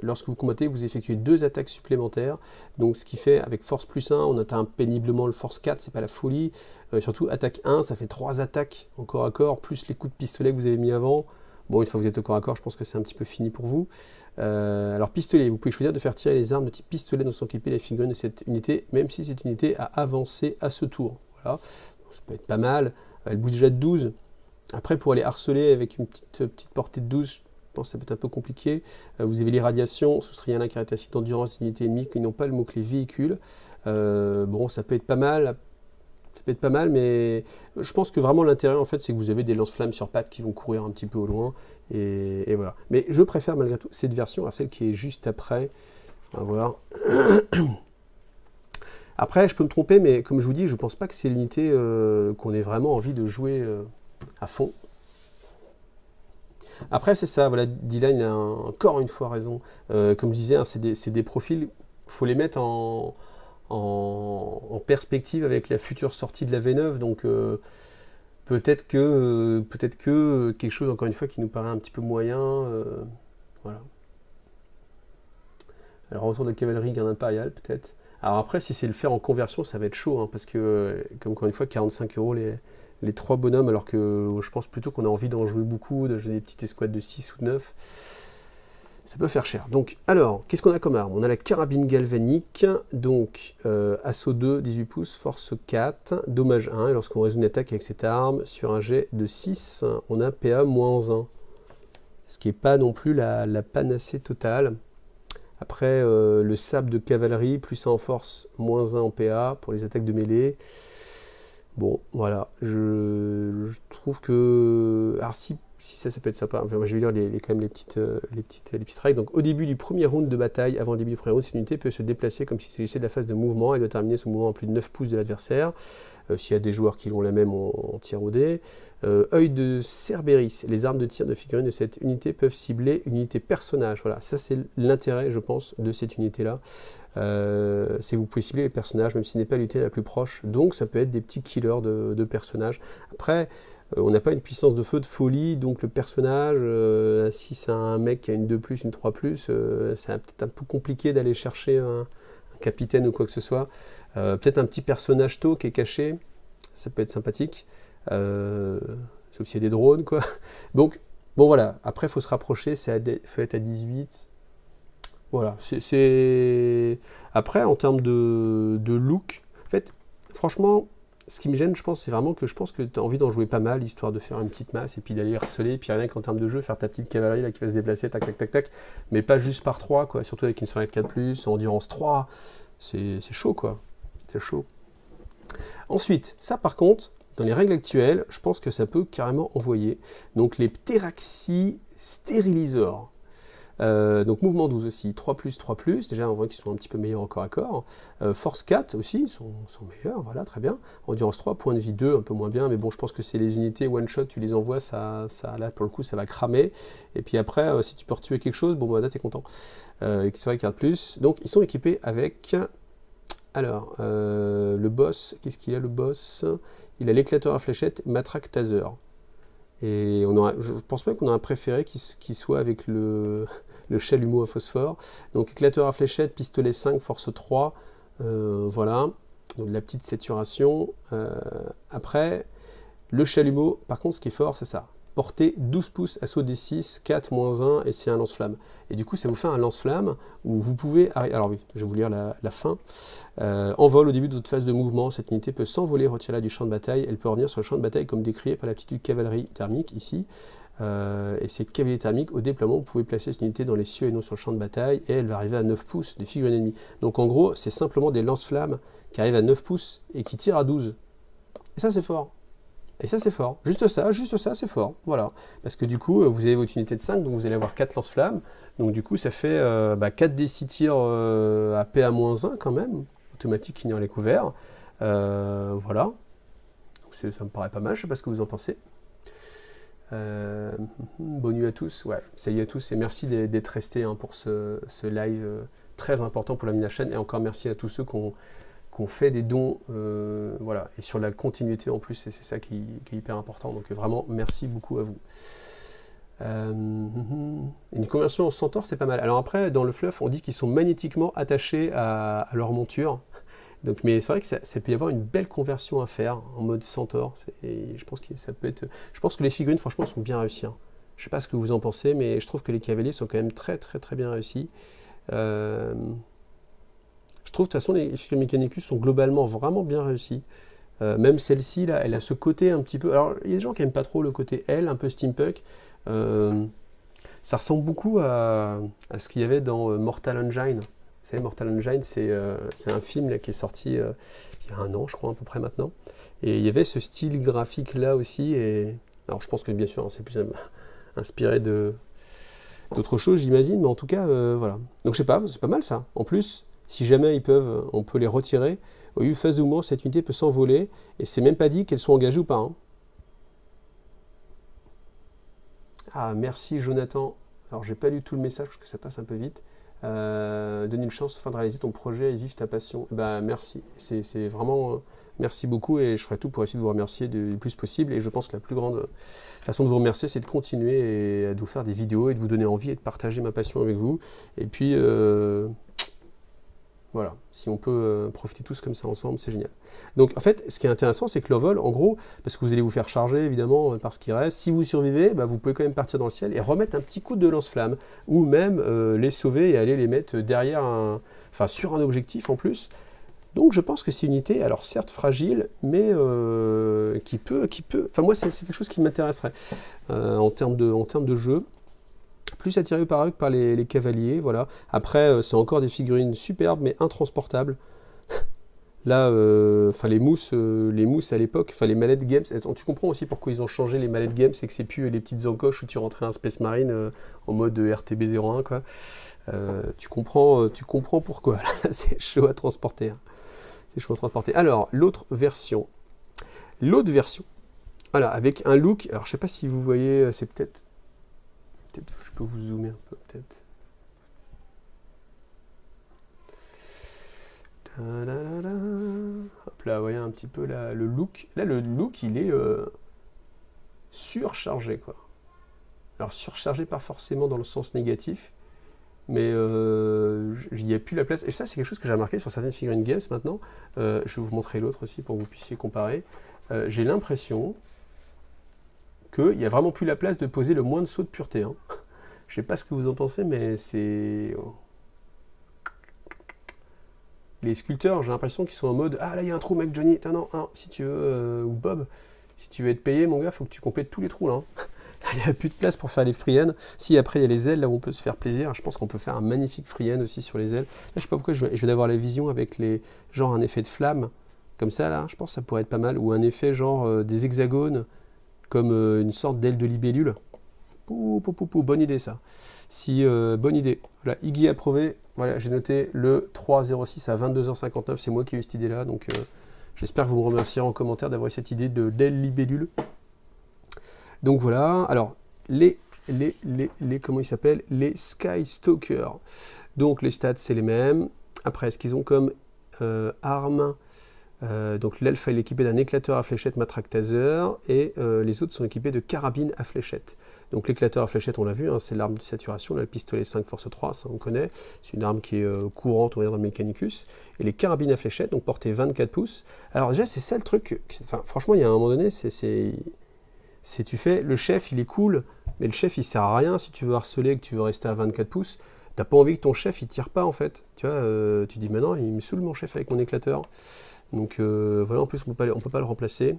Lorsque vous combattez, vous effectuez 2 attaques supplémentaires. Donc, ce qui fait, avec force +1, on atteint péniblement le force 4, c'est pas la folie. Surtout, attaque 1, ça fait 3 attaques en corps à corps, plus les coups de pistolet que vous avez mis avant. Bon, une fois que vous êtes au corps à corps, je pense que c'est un petit peu fini pour vous. Alors, pistolet, vous pouvez choisir de faire tirer les armes de type pistolet dont sont équipées les figurines de cette unité, même si cette unité a avancé à ce tour. Voilà, donc, ça peut être pas mal. Elle bouge déjà de 12. Après, pour aller harceler avec une petite portée de 12, je pense que ça peut être un peu compliqué. Vous avez l'irradiation, soustrayant la caractéristique d'endurance d'unités ennemies qui n'ont pas le mot-clé véhicule. Bon, ça peut être pas mal. Ça peut être pas mal, mais je pense que vraiment l'intérêt, en fait, c'est que vous avez des lance-flammes sur pattes qui vont courir un petit peu au loin, et voilà. Mais je préfère malgré tout cette version à celle qui est juste après. On va voir. Après, je peux me tromper, mais comme je vous dis, je pense pas que c'est l'unité qu'on ait vraiment envie de jouer à fond. Après, c'est ça, voilà, Dylan a encore une fois raison. Comme je disais, hein, c'est des profils, il faut les mettre en perspective avec la future sortie de la V9, donc peut-être que quelque chose, encore une fois, qui nous paraît un petit peu moyen, voilà. Alors, retour de cavalerie, garde impériale, peut-être. Alors après, si c'est le faire en conversion, ça va être chaud, hein, parce que, comme encore une fois, 45 € les 3 bonhommes, alors que je pense plutôt qu'on a envie d'en jouer beaucoup, de jouer des petites escouades de 6 ou de 9. Ça peut faire cher. Donc, alors, qu'est-ce qu'on a comme arme? On a la carabine galvanique, donc assaut 2, 18 pouces, force 4, dommage 1. Et lorsqu'on résout une attaque avec cette arme, sur un jet de 6, on a PA-1. Ce qui n'est pas non plus la panacée totale. Après, le sabre de cavalerie, plus 1 en force, moins 1 en PA pour les attaques de mêlée. Bon, voilà, je trouve que... Alors si Si ça peut être sympa. Enfin, moi, je vais lire quand même les petites règles. Donc, au début du premier round de bataille, avant le début du premier round, cette unité peut se déplacer comme s'il s'agissait de la phase de mouvement. Elle doit terminer son mouvement à plus de 9 pouces de l'adversaire. S'il y a des joueurs qui l'ont la même, on tire au dé. Œil de Cerberus. Les armes de tir de figurines de cette unité peuvent cibler une unité personnage. Voilà, ça c'est l'intérêt, je pense, de cette unité-là. C'est que vous pouvez cibler les personnages, même si ce n'est pas l'unité la plus proche. Donc, ça peut être des petits killers de personnages. Après, on n'a pas une puissance de feu de folie, donc le personnage, si c'est un mec qui a une 2+, une 3+, c'est peut-être un peu compliqué d'aller chercher un capitaine ou quoi que ce soit. Peut-être un petit personnage tôt qui est caché, ça peut être sympathique, sauf s'il y a des drones, quoi. Donc, bon voilà, après il faut se rapprocher, il faut être à 18. Voilà, Après, en termes de look, en fait, franchement, ce qui me gêne, je pense que tu as envie d'en jouer pas mal, histoire de faire une petite masse, et puis d'aller harceler, et puis rien qu'en termes de jeu, faire ta petite cavalerie là, qui va se déplacer, tac, tac, tac, tac, mais pas juste par 3, quoi, surtout avec une soirée de 4+, en endurance 3, c'est chaud, quoi, c'est chaud. Ensuite, ça par contre, dans les règles actuelles, je pense que ça peut carrément envoyer, donc les Pteraxi Sterilisors. Donc mouvement 12 aussi, 3+, 3+, déjà on voit qu'ils sont un petit peu meilleurs au corps à corps. Force 4 aussi, ils sont meilleurs, voilà, très bien. Endurance 3, point de vie 2, un peu moins bien, mais bon, je pense que c'est les unités one-shot, tu les envoies, là pour le coup ça va cramer. Et puis après, si tu peux retuer quelque chose, bon bah là t'es content. X-Ray 4+, donc ils sont équipés avec... Alors, le boss, qu'est-ce qu'il a le boss? Il a l'éclateur à fléchette, matraque taser. Et je pense même qu'on aurait préféré qu'il soit avec le chalumeau à phosphore. Donc éclateur à fléchette, pistolet 5, force 3, voilà, donc de la petite saturation. Après, le chalumeau, par contre ce qui est fort c'est ça, portée 12 pouces, assaut D6, 4, -1, et c'est un lance-flamme. Et du coup ça vous fait un lance-flamme où vous pouvez... Alors oui, je vais vous lire la fin. En vol, au début de votre phase de mouvement, cette unité peut s'envoler, retirer du champ de bataille. Elle peut revenir sur le champ de bataille comme décrit par l'aptitude cavalerie thermique ici. Et c'est cavalier thermique, au déploiement, vous pouvez placer cette unité dans les cieux et non sur le champ de bataille, et elle va arriver à 9 pouces des figurines ennemies. Donc en gros, c'est simplement des lance-flammes qui arrivent à 9 pouces et qui tirent à 12. Et ça c'est fort. Et ça c'est fort. Juste ça c'est fort. Voilà. Parce que du coup, vous avez votre unité de 5, donc vous allez avoir 4 lance-flammes. Donc du coup, ça fait 4 des 6 tirs à PA-1 quand même, automatique ignore les couverts. Voilà. Ça me paraît pas mal, je sais pas ce que vous en pensez. Bonne nuit à tous, ouais, salut à tous et merci d'être restés pour ce live très important pour la chaîne, et encore merci à tous ceux qui ont fait des dons, voilà, et sur la continuité en plus, et c'est ça qui est hyper important, donc vraiment merci beaucoup à vous. Une conversion en centaure c'est pas mal. Alors après dans le fluff on dit qu'ils sont magnétiquement attachés à leur monture. Donc, mais c'est vrai que ça peut y avoir une belle conversion à faire en mode centaure. Je pense que ça peut être. Je pense que les figurines, franchement, sont bien réussies. Hein. Je sais pas ce que vous en pensez, mais je trouve que les cavaliers sont quand même très bien réussis. Je trouve de toute façon les figurines Mechanicus sont globalement vraiment bien réussies. Même celle-ci là, elle a ce côté un petit peu. Alors il y a des gens qui n'aiment pas trop le côté L, un peu steampunk. Ça ressemble beaucoup à ce qu'il y avait dans Mortal Engine. Vous savez, Mortal Engine, c'est un film là, qui est sorti il y a 1 an, je crois, à peu près maintenant. Et il y avait ce style graphique là aussi. Alors, je pense que bien sûr, hein, c'est plus inspiré d'autres choses, j'imagine. Mais en tout cas, voilà. Donc, je sais pas, c'est pas mal ça. En plus, si jamais ils peuvent, on peut les retirer. Au lieu de phase de mouvement, cette unité peut s'envoler. Et c'est même pas dit qu'elles sont engagées ou pas. Hein. Ah, merci Jonathan. Alors, j'ai pas lu tout le message parce que ça passe un peu vite. Donne une chance afin de réaliser ton projet et vivre ta passion. Ben, merci, c'est vraiment merci beaucoup et je ferai tout pour essayer de vous remercier le plus possible, et je pense que la plus grande façon de vous remercier c'est de continuer et de vous faire des vidéos et de vous donner envie et de partager ma passion avec vous, et puis voilà, si on peut profiter tous comme ça ensemble, c'est génial. Donc en fait, ce qui est intéressant, c'est que le vol, en gros, parce que vous allez vous faire charger évidemment par ce qui reste, si vous survivez, bah, vous pouvez quand même partir dans le ciel et remettre un petit coup de lance-flamme, ou même les sauver et aller les mettre derrière sur un objectif en plus. Donc je pense que c'est une unité, alors certes fragile, mais qui peut, enfin moi c'est quelque chose qui m'intéresserait en termes de jeu. Plus attiré par les cavaliers, voilà. Après, c'est encore des figurines superbes, mais intransportables. Là, enfin les mousses à l'époque, enfin les manettes Games, tu comprends aussi pourquoi ils ont changé les manettes Games, c'est que c'est plus les petites encoches où tu rentrais un Space Marine en mode RTB 01, quoi. Tu comprends pourquoi. Là, c'est chaud à transporter. Hein. C'est chaud à transporter. Alors, l'autre version. Voilà, avec un look. Alors, je sais pas si vous voyez, c'est peut-être, je peux vous zoomer un peu, peut-être. Hop là, vous voyez un petit peu là, le look. Là, le look, il est surchargé, quoi. Alors, surchargé pas forcément dans le sens négatif, mais il n'y a plus la place. Et ça, c'est quelque chose que j'ai remarqué sur certaines figurines Games maintenant. Je vais vous montrer l'autre aussi pour que vous puissiez comparer. J'ai l'impression qu'il n'y a vraiment plus la place de poser le moins de sauts de pureté. Hein. Je sais pas ce que vous en pensez, mais c'est... Les sculpteurs, j'ai l'impression qu'ils sont en mode « Ah, là, il y a un trou, mec, Johnny. Ah, non, si tu veux, ou Bob, si tu veux être payé, mon gars, faut que tu complètes tous les trous, là. Hein. » Il n'y a plus de place pour faire les free-end. Si, après, il y a les ailes, là où on peut se faire plaisir. Je pense qu'on peut faire un magnifique free-end aussi sur les ailes. Là, je sais pas pourquoi, je vais avoir la vision avec les... Genre un effet de flamme, comme ça, là. Je pense que ça pourrait être pas mal. Ou un effet, genre, des hexagones, comme une sorte d'aile de libellule. Bonne idée, ça. Si, bonne idée. Voilà, Iggy approuvé. Voilà, j'ai noté le 3,06 à 22h59. C'est moi qui ai eu cette idée-là. Donc, j'espère que vous me remercierez en commentaire d'avoir eu cette idée d'aile libellule. Donc voilà, alors comment ils s'appellent? Les Sky Stalker. Donc les stats c'est les mêmes. Après, ce qu'ils ont comme armes, donc l'elfe est équipé d'un éclateur à fléchettes matraque taser et les autres sont équipés de carabines à fléchettes. Donc l'éclateur à fléchettes, on l'a vu, hein, c'est l'arme de saturation, là, le pistolet 5 force 3, ça on connaît, c'est une arme qui est courante, on va dire, dans le Mechanicus. Et les carabines à fléchettes, donc portée 24 pouces. Alors déjà, c'est ça le truc, enfin, franchement, il y a un moment donné, si tu fais, le chef il est cool, mais le chef il sert à rien si tu veux harceler et que tu veux rester à 24 pouces. T'as pas envie que ton chef il tire pas en fait. Tu vois, tu dis maintenant il me saoule mon chef avec mon éclateur. Donc voilà, en plus on peut pas le remplacer.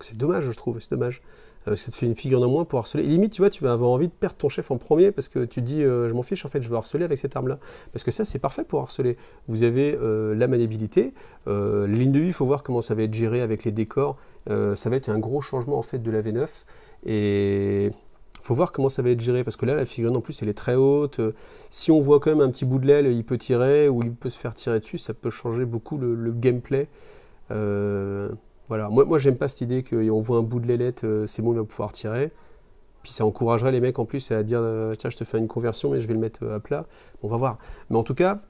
C'est dommage, je trouve, c'est dommage. Ça te fait une figure en moins pour harceler. Et limite, tu vois, tu vas avoir envie de perdre ton chef en premier parce que tu te dis, je m'en fiche, en fait, je veux harceler avec cette arme-là. Parce que ça, c'est parfait pour harceler. Vous avez la maniabilité. Les lignes de vue, il faut voir comment ça va être géré avec les décors. Ça va être un gros changement, en fait, de la V9. Et il faut voir comment ça va être géré. Parce que là, la figurine, en plus, elle est très haute. Si on voit quand même un petit bout de l'aile, il peut tirer ou il peut se faire tirer dessus. Ça peut changer beaucoup le gameplay. Voilà, moi j'aime pas cette idée qu'on voit un bout de l'ailette, c'est bon, il va pouvoir tirer. Puis ça encouragerait les mecs en plus à dire tiens, je te fais une conversion, mais je vais le mettre à plat. On va voir. Mais en tout cas,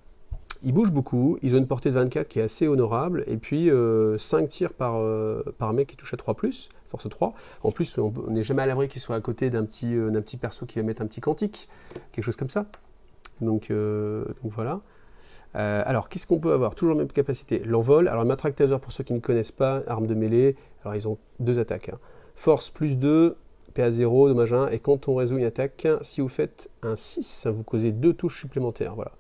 ils bougent beaucoup, ils ont une portée de 24 qui est assez honorable, et puis 5 tirs par mec qui touche à 3+, force 3. En plus, on n'est jamais à l'abri qu'il soit à côté d'un petit perso qui va mettre un petit quantique, quelque chose comme ça. Donc voilà. Alors, qu'est-ce qu'on peut avoir? Toujours la même capacité. L'envol. Alors, le matraque taser, pour ceux qui ne connaissent pas, arme de mêlée. Alors, ils ont 2 attaques. Hein. Force plus 2, PA 0, dommage 1. Et quand on résout une attaque, si vous faites un 6, vous causez 2 touches supplémentaires. Voilà.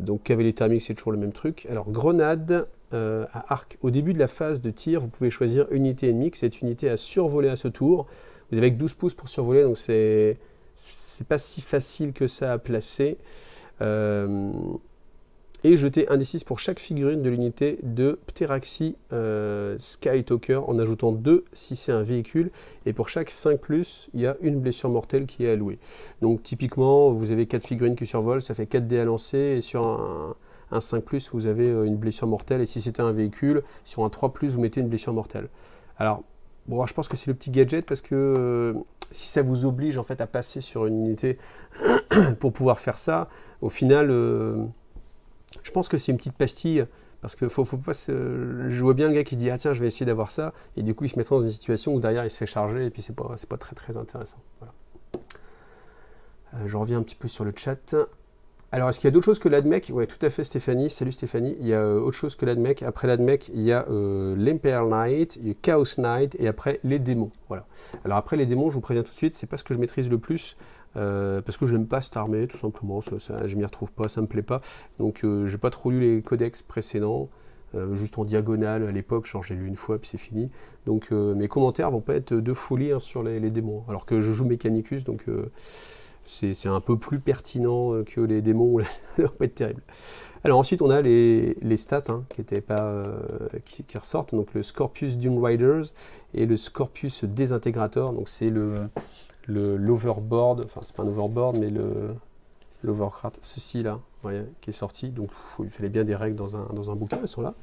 Donc, cavalier thermique, c'est toujours le même truc. Alors, grenade à arc. Au début de la phase de tir, vous pouvez choisir unité ennemie. Cette unité à survoler à ce tour. Vous avez que 12 pouces pour survoler, donc c'est pas si facile que ça à placer. Et jeter un D6 pour chaque figurine de l'unité de Pteraxy Skytalker en ajoutant 2 si c'est un véhicule. Et pour chaque 5+, il y a une blessure mortelle qui est allouée. Donc typiquement, vous avez 4 figurines qui survolent, ça fait 4 dés à lancer. Et sur un 5+, vous avez une blessure mortelle. Et si c'était un véhicule, sur un 3+, vous mettez une blessure mortelle. Alors, bon, je pense que c'est le petit gadget parce que si ça vous oblige en fait à passer sur une unité pour pouvoir faire ça, au final, je pense que c'est une petite pastille, parce que faut pas je vois bien le gars qui se dit « Ah tiens, je vais essayer d'avoir ça », et du coup, il se met dans une situation où derrière, il se fait charger, et puis c'est pas très très intéressant. Voilà. Je reviens un petit peu sur le chat. Alors, est-ce qu'il y a d'autres choses que l'ADMEC? Oui, tout à fait, Stéphanie. Salut Stéphanie. Il y a autre chose que l'ADMEC. Après l'ADMEC, il y a l'Empire Knight, il y a Chaos Knight, et après, les démons. Voilà. Alors après, les démons, je vous préviens tout de suite, c'est pas ce que je maîtrise le plus. Parce que j'aime pas cette armée, tout simplement, je m'y retrouve pas, ça me plaît pas. Donc j'ai pas trop lu les codex précédents, juste en diagonale à l'époque, genre j'ai lu une fois puis c'est fini. Donc mes commentaires vont pas être de folie hein, sur les démons, alors que je joue Mechanicus, donc c'est un peu plus pertinent que les démons, ça va pas être terrible. Alors ensuite, on a les stats hein, qui ressortent, donc le Scorpius Dune Riders et le Scorpius Désintégrator, donc c'est l'overboard, enfin c'est pas un overboard, mais l'overcraft, ceci là, voyez, qui est sorti, donc il fallait bien des règles dans un bouquin, elles sont là.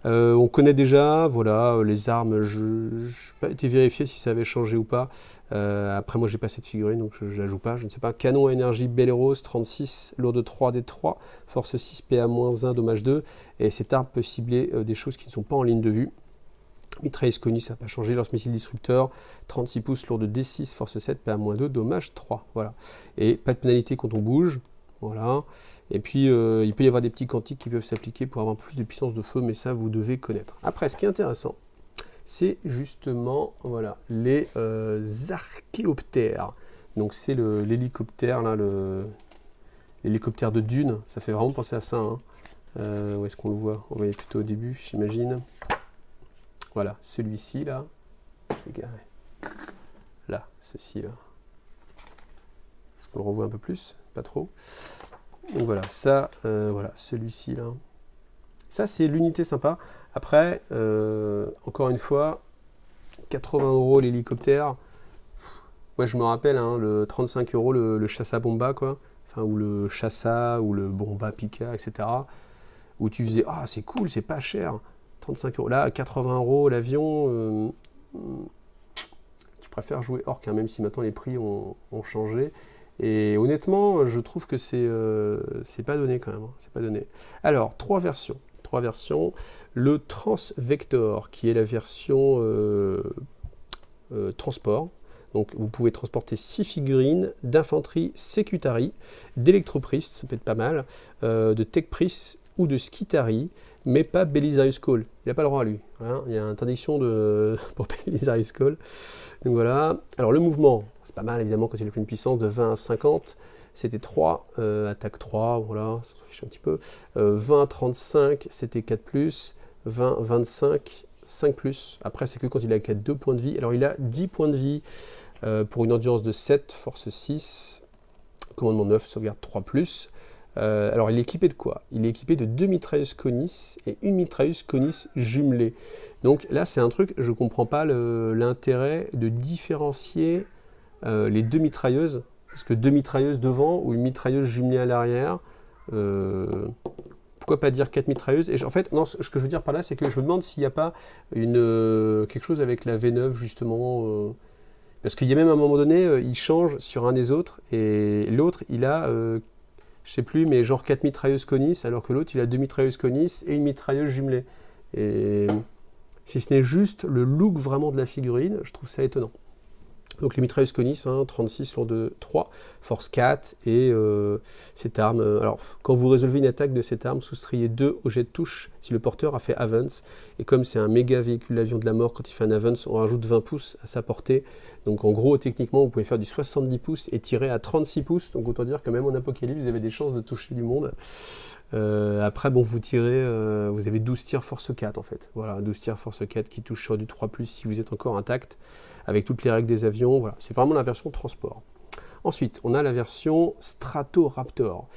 On connaît déjà, voilà, les armes, je n'ai pas été vérifié si ça avait changé ou pas. Après, moi, j'ai pas cette figurine, donc je la joue pas, je ne sais pas. Canon à énergie Belleros, 36, lourde 3, D3, force 6, PA-1, dommage 2. Et cette arme peut cibler des choses qui ne sont pas en ligne de vue. Mitrailleuse connue, ça n'a pas changé. Lance-missile disrupteur, 36 pouces, lourde D6, force 7, PA-2, dommage 3. Voilà. Et pas de pénalité quand on bouge. Voilà. Et puis, il peut y avoir des petits quantiques qui peuvent s'appliquer pour avoir plus de puissance de feu, mais ça, vous devez connaître. Après, ce qui est intéressant, c'est justement voilà, les archéoptères. Donc, c'est l'hélicoptère, là, l'hélicoptère de Dune. Ça fait vraiment penser à ça. Hein. Où est-ce qu'on le voit? On voyait plutôt au début, j'imagine. Voilà, celui-ci, là. Là, ceci, là. Est-ce qu'on le revoit un peu plus? Pas trop. Donc voilà, ça, voilà, celui-ci là. Ça, c'est l'unité sympa. Après, encore une fois, 80 € l'hélicoptère. Ouais, je me rappelle, hein, le 35 € le Chassa Bomba, quoi. Enfin, ou le Chassa, ou le Bomba Pika, etc. Où tu faisais, ah, c'est cool, c'est pas cher. 35 €. Là, 80 € l'avion. Tu préfères jouer Orc, hein, même si maintenant les prix ont changé. Et honnêtement, je trouve que c'est pas donné quand même. Hein, c'est pas donné. Alors, trois versions. Le Transvector, qui est la version transport. Donc, vous pouvez transporter 6 figurines d'infanterie Secutari, d'Electropriest, ça peut être pas mal, de Techpriest ou de Skitari, mais pas Belisarius Call. Il n'a pas le droit, lui. Hein. Il y a interdiction pour Belisarius Call. Donc voilà. Alors le mouvement, c'est pas mal évidemment quand il est pleine puissance, de 20 à 50. C'était 3, attaque 3, voilà, ça s'en fiche un petit peu. 20 à 35, c'était 4+, 20, 25, 5+. Après, c'est que quand il a 2 points de vie. Alors il a 10 points de vie pour une endurance de 7, force 6, commandement 9, sauvegarde 3+. Alors il est équipé de quoi? Il est équipé de 2 mitrailleuses Conis et une mitrailleuse Conis jumelée. Donc là c'est un truc, je ne comprends pas l'intérêt de différencier les 2 mitrailleuses, parce que 2 mitrailleuses devant ou une mitrailleuse jumelée à l'arrière, pourquoi pas dire 4 mitrailleuses? Et en fait, non, ce que je veux dire par là, c'est que je me demande s'il n'y a pas quelque chose avec la V9 justement, parce qu'il y a même à un moment donné, il change sur un des autres, et l'autre il a... je sais plus, mais genre 4 mitrailleuses Conis, alors que l'autre, il a 2 mitrailleuses Conis et une mitrailleuse jumelée. Et si ce n'est juste le look vraiment de la figurine, je trouve ça étonnant. Donc les mitrailleuses Conis, hein, 36 lourde 3, force 4, et cette arme, alors quand vous résolvez une attaque de cette arme, soustrayez 2 au jet de touche si le porteur a fait avance, et comme c'est un méga véhicule d'avion de la mort, quand il fait un avance, on rajoute 20 pouces à sa portée, donc en gros, techniquement, vous pouvez faire du 70 pouces et tirer à 36 pouces, donc autant dire que même en apocalypse, vous avez des chances de toucher du monde. Après, bon, vous tirez, vous avez 12 tirs force 4 en fait. Voilà, 12 tirs force 4 qui touchent sur du 3+, si vous êtes encore intact, avec toutes les règles des avions. Voilà, c'est vraiment la version transport. Ensuite, on a la version Stratoraptor.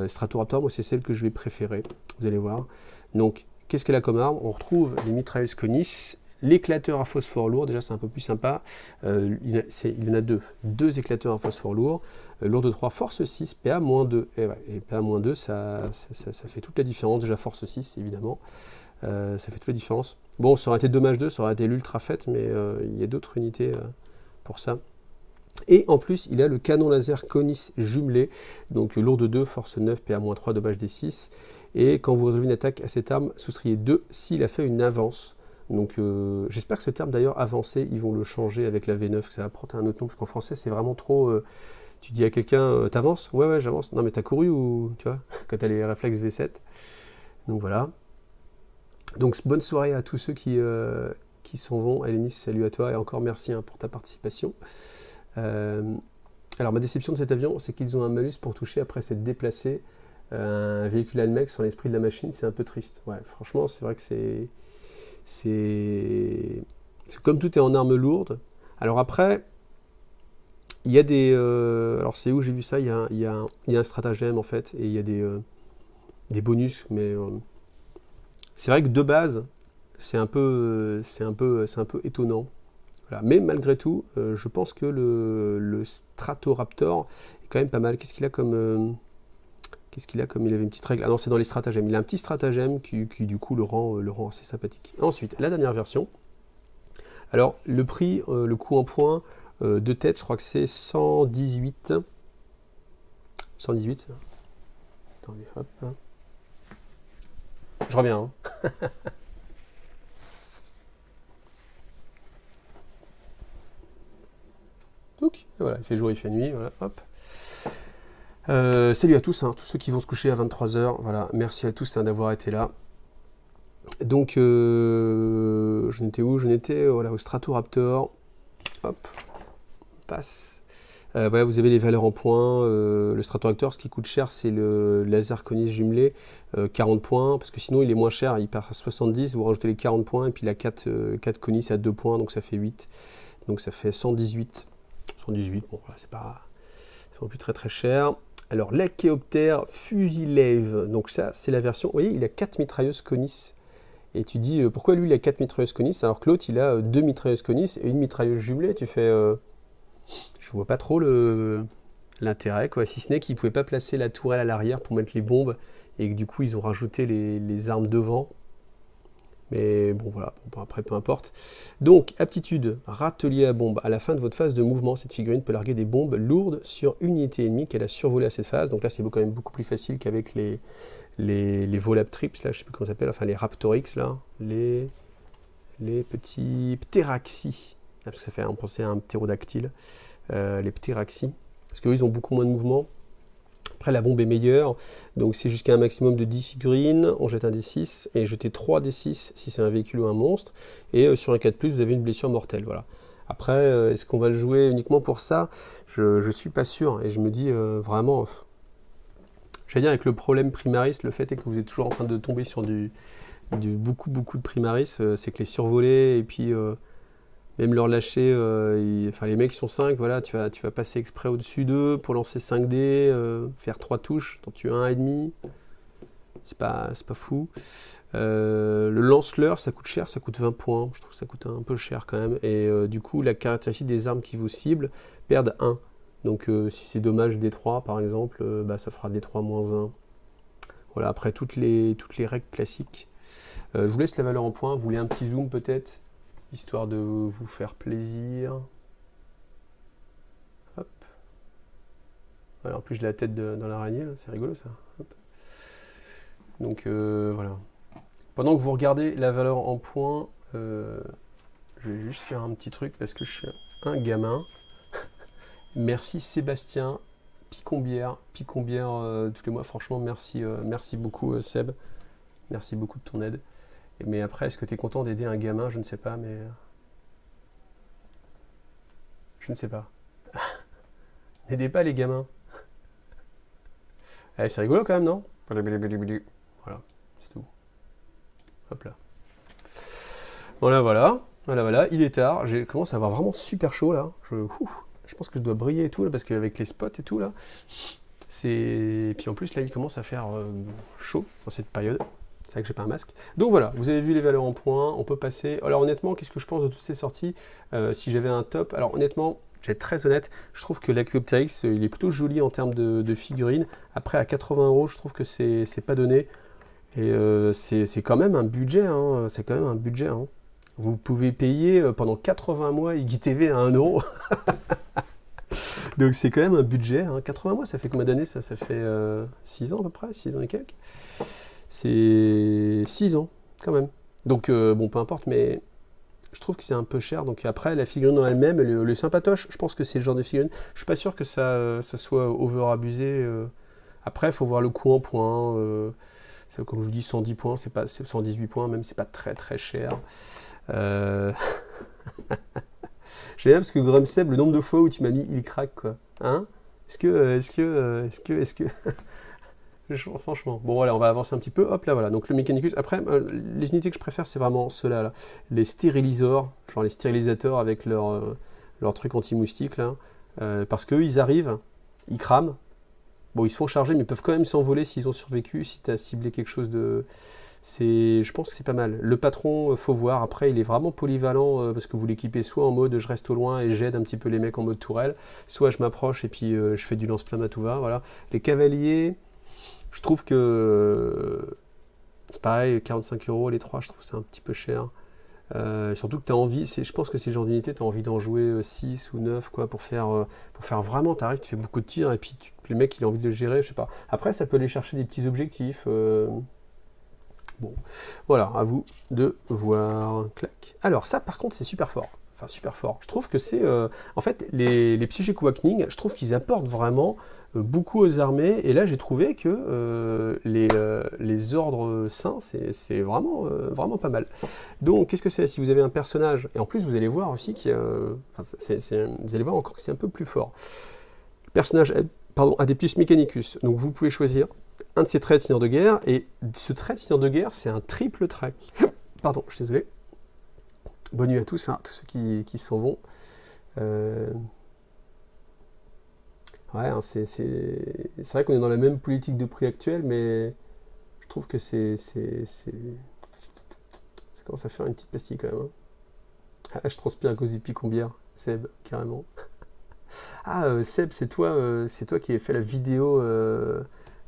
Stratoraptor, moi, c'est celle que je vais préférer, vous allez voir. Donc, qu'est-ce qu'elle a comme arme? On retrouve les mitrailleuses Conis, l'éclateur à phosphore lourd, déjà c'est un peu plus sympa, il y en a deux éclateurs à phosphore lourd, lourde 3, force 6, PA-2, et PA-2 ça fait toute la différence, déjà force 6 évidemment, ça fait toute la différence. Bon, ça aurait été dommage 2, ça aurait été l'ultra fait, mais il y a d'autres unités pour ça. Et en plus, il a le canon laser Conis jumelé, donc lourde 2, force 9, PA-3, dommage D6, et quand vous résolvez une attaque à cette arme, soustrayez 2 s'il a fait une avance. Donc j'espère que ce terme d'ailleurs avancé, ils vont le changer avec la V9, que ça va prendre un autre nom, parce qu'en français c'est vraiment trop... tu dis à quelqu'un, t'avances? Ouais, j'avance. Non mais t'as couru ou... Tu vois, quand t'as les réflexes V7. Donc voilà. Donc bonne soirée à tous ceux qui s'en vont. Hélénis, salut à toi, et encore merci hein, pour ta participation. Alors ma déception de cet avion, c'est qu'ils ont un malus pour toucher après s'être déplacé. Un véhicule ANMEX sans l'esprit de la machine, c'est un peu triste. Ouais, franchement, c'est vrai que c'est comme tout est en armes lourdes. Alors après, Il y a des... alors c'est où j'ai vu ça? Il y a un stratagème en fait, et il y a des bonus, mais c'est vrai que de base, c'est un peu étonnant. Voilà. Mais malgré tout, je pense que le Stratoraptor est quand même pas mal. Qu'est-ce qu'il a comme... Qu'est-ce qu'il a comme il avait une petite règle? Ah non, c'est dans les stratagèmes. Il a un petit stratagème qui du coup le rend assez sympathique. Ensuite, la dernière version. Alors, le prix, le coût en points de tête, je crois que c'est 118. 118. Attendez, hop. Je reviens. Donc, voilà, il fait jour, il fait nuit. Voilà, hop. Salut à tous, tous ceux qui vont se coucher à 23h. Voilà, merci à tous d'avoir été là. Donc, je n'étais où? Je n'étais voilà, au Stratoraptor. Hop, on passe. Voilà, vous avez les valeurs en points. Le Stratoraptor, ce qui coûte cher, c'est le laser conis jumelé, 40 points, parce que sinon il est moins cher, il part à 70, vous rajoutez les 40 points, et puis la 4 conis à 2 points, donc ça fait 8. Donc ça fait 118. 118, bon, voilà, c'est pas non plus très très cher. Alors, l'Achéoptère Fusilève, donc ça, c'est la version... Vous voyez, il a 4 mitrailleuses conis. Et tu dis, pourquoi lui, il a 4 mitrailleuses conis, alors que l'autre, il a 2 mitrailleuses conis et une mitrailleuse jumelée. Tu fais... je vois pas trop l'intérêt, quoi. Si ce n'est qu'ils ne pouvaient pas placer la tourelle à l'arrière pour mettre les bombes, et que du coup, ils ont rajouté les armes devant. Mais bon, voilà, bon, après, peu importe. Donc, aptitude, râtelier à bombe. À la fin de votre phase de mouvement, cette figurine peut larguer des bombes lourdes sur une unité ennemie qu'elle a survolée à cette phase. Donc là, c'est quand même beaucoup plus facile qu'avec les Volaptrips, là, je sais plus comment ça s'appelle, enfin les Raptorix, là, les petits Pteraxis. Parce que ça fait penser à un ptérodactyle, les Pteraxis. Parce qu'eux, ils ont beaucoup moins de mouvement. Après, la bombe est meilleure, donc c'est jusqu'à un maximum de 10 figurines, on jette un D6, et jetez 3 D6 si c'est un véhicule ou un monstre, et sur un 4+, vous avez une blessure mortelle, voilà. Après, est-ce qu'on va le jouer uniquement pour ça? Je suis pas sûr, et je me dis vraiment... J'allais dire, avec le problème primaris, le fait est que vous êtes toujours en train de tomber sur beaucoup de primaris, c'est que les survolés, et puis... même leur lâcher, enfin les mecs qui sont 5, voilà, tu vas passer exprès au-dessus d'eux pour lancer 5 dés, faire 3 touches, t'en tues un et demi, c'est pas fou. Le lance-leur, ça coûte cher, ça coûte 20 points, je trouve que ça coûte un peu cher quand même, et du coup la caractéristique des armes qui vous ciblent perdent 1. Donc si c'est dommage D3 par exemple, ça fera D3-1. Voilà, après toutes les règles classiques. Je vous laisse la valeur en points, vous voulez un petit zoom peut-être, histoire de vous faire plaisir. Hop. Voilà, en plus j'ai la tête dans l'araignée, c'est rigolo ça. Hop. Donc voilà. Pendant que vous regardez la valeur en points, je vais juste faire un petit truc parce que je suis un gamin. Merci Sébastien Picombière tous les mois. Franchement, merci beaucoup Seb. Merci beaucoup de ton aide. Mais après, est-ce que tu es content d'aider un gamin? Je ne sais pas, mais... Je ne sais pas. N'aidez pas les gamins. Eh, c'est rigolo quand même, non? Voilà, c'est tout. Hop là. Voilà. Il est tard. Je commence à avoir vraiment super chaud, là. Je pense que je dois briller et tout, là, parce qu'avec les spots et tout, là... Et puis en plus, là, il commence à faire chaud dans cette période. C'est vrai que j'ai pas un masque. Donc voilà, vous avez vu les valeurs en points, on peut passer... Alors honnêtement, qu'est-ce que je pense de toutes ces sorties? Si j'avais un top... Alors honnêtement, je vais être très honnête, je trouve que l'Achéoptérix, il est plutôt joli en termes de figurines. Après, à 80 €, je trouve que c'est pas donné. Et c'est quand même un budget, hein. C'est quand même un budget, hein. Vous pouvez payer pendant 80 mois IGTV à 1 €. Donc c'est quand même un budget, hein. 80 mois, ça fait combien d'années ça? Ça fait 6 ans à peu près, 6 ans et quelques. C'est 6 ans, quand même. Donc, bon, peu importe, mais je trouve que c'est un peu cher. Donc après, la figurine en elle-même, elle est sympatoche. Je pense que c'est le genre de figurine. Je suis pas sûr que ça soit over-abusé. Après, il faut voir le coût en points. Comme je vous dis, 110 points, c'est pas 118 points, même, c'est pas très très cher. J'aime bien parce que Grumseb, le nombre de fois où tu m'as mis il craque, quoi. Hein? Est-ce que... Franchement, bon voilà, on va avancer un petit peu, hop là voilà, donc le Mechanicus, après les unités que je préfère c'est vraiment ceux-là, là. Les stérilisors, genre les stérilisateurs avec leur truc anti-moustique là, parce qu'eux, ils arrivent, ils crament. Bon, ils se font charger, mais ils peuvent quand même s'envoler s'ils ont survécu, si tu as ciblé quelque chose de... Je pense que c'est pas mal. Le patron, faut voir. Après, il est vraiment polyvalent, parce que vous l'équipez soit en mode je reste au loin et j'aide un petit peu les mecs en mode tourelle, soit je m'approche et puis je fais du lance-flamme à tout va. Voilà. Les cavaliers, je trouve que... c'est pareil, 45 € les 3, je trouve que c'est un petit peu cher. Surtout que tu as envie, je pense que c'est le genre d'unité, tu as envie d'en jouer 6 ou 9 quoi, pour faire vraiment, tu arrives, tu fais beaucoup de tirs et puis le mec il a envie de le gérer, je sais pas. Après ça peut aller chercher des petits objectifs. Bon, voilà, à vous de voir. Clac. Alors ça par contre c'est super fort. Enfin super fort. Je trouve que c'est... en fait les Psychic Awakening, je trouve qu'ils apportent vraiment beaucoup aux armées. Et là j'ai trouvé que les ordres saints, c'est vraiment, vraiment pas mal. Donc qu'est-ce que c'est? Si vous avez un personnage, et en plus vous allez voir aussi qu'il y a... vous allez voir encore que c'est un peu plus fort. Le personnage Adeptus Mechanicus. Donc vous pouvez choisir un de ces traits de seigneur de guerre. Et ce trait de seigneur de guerre, c'est un triple trait. Pardon, je suis désolé. Bonne nuit à tous, hein, tous ceux qui s'en vont. Ouais, hein, c'est vrai qu'on est dans la même politique de prix actuelle, mais je trouve que ça commence à faire une petite pastille quand même. Hein. Ah, je transpire à cause du picombière, Seb, carrément. Ah, Seb, c'est toi qui as fait la vidéo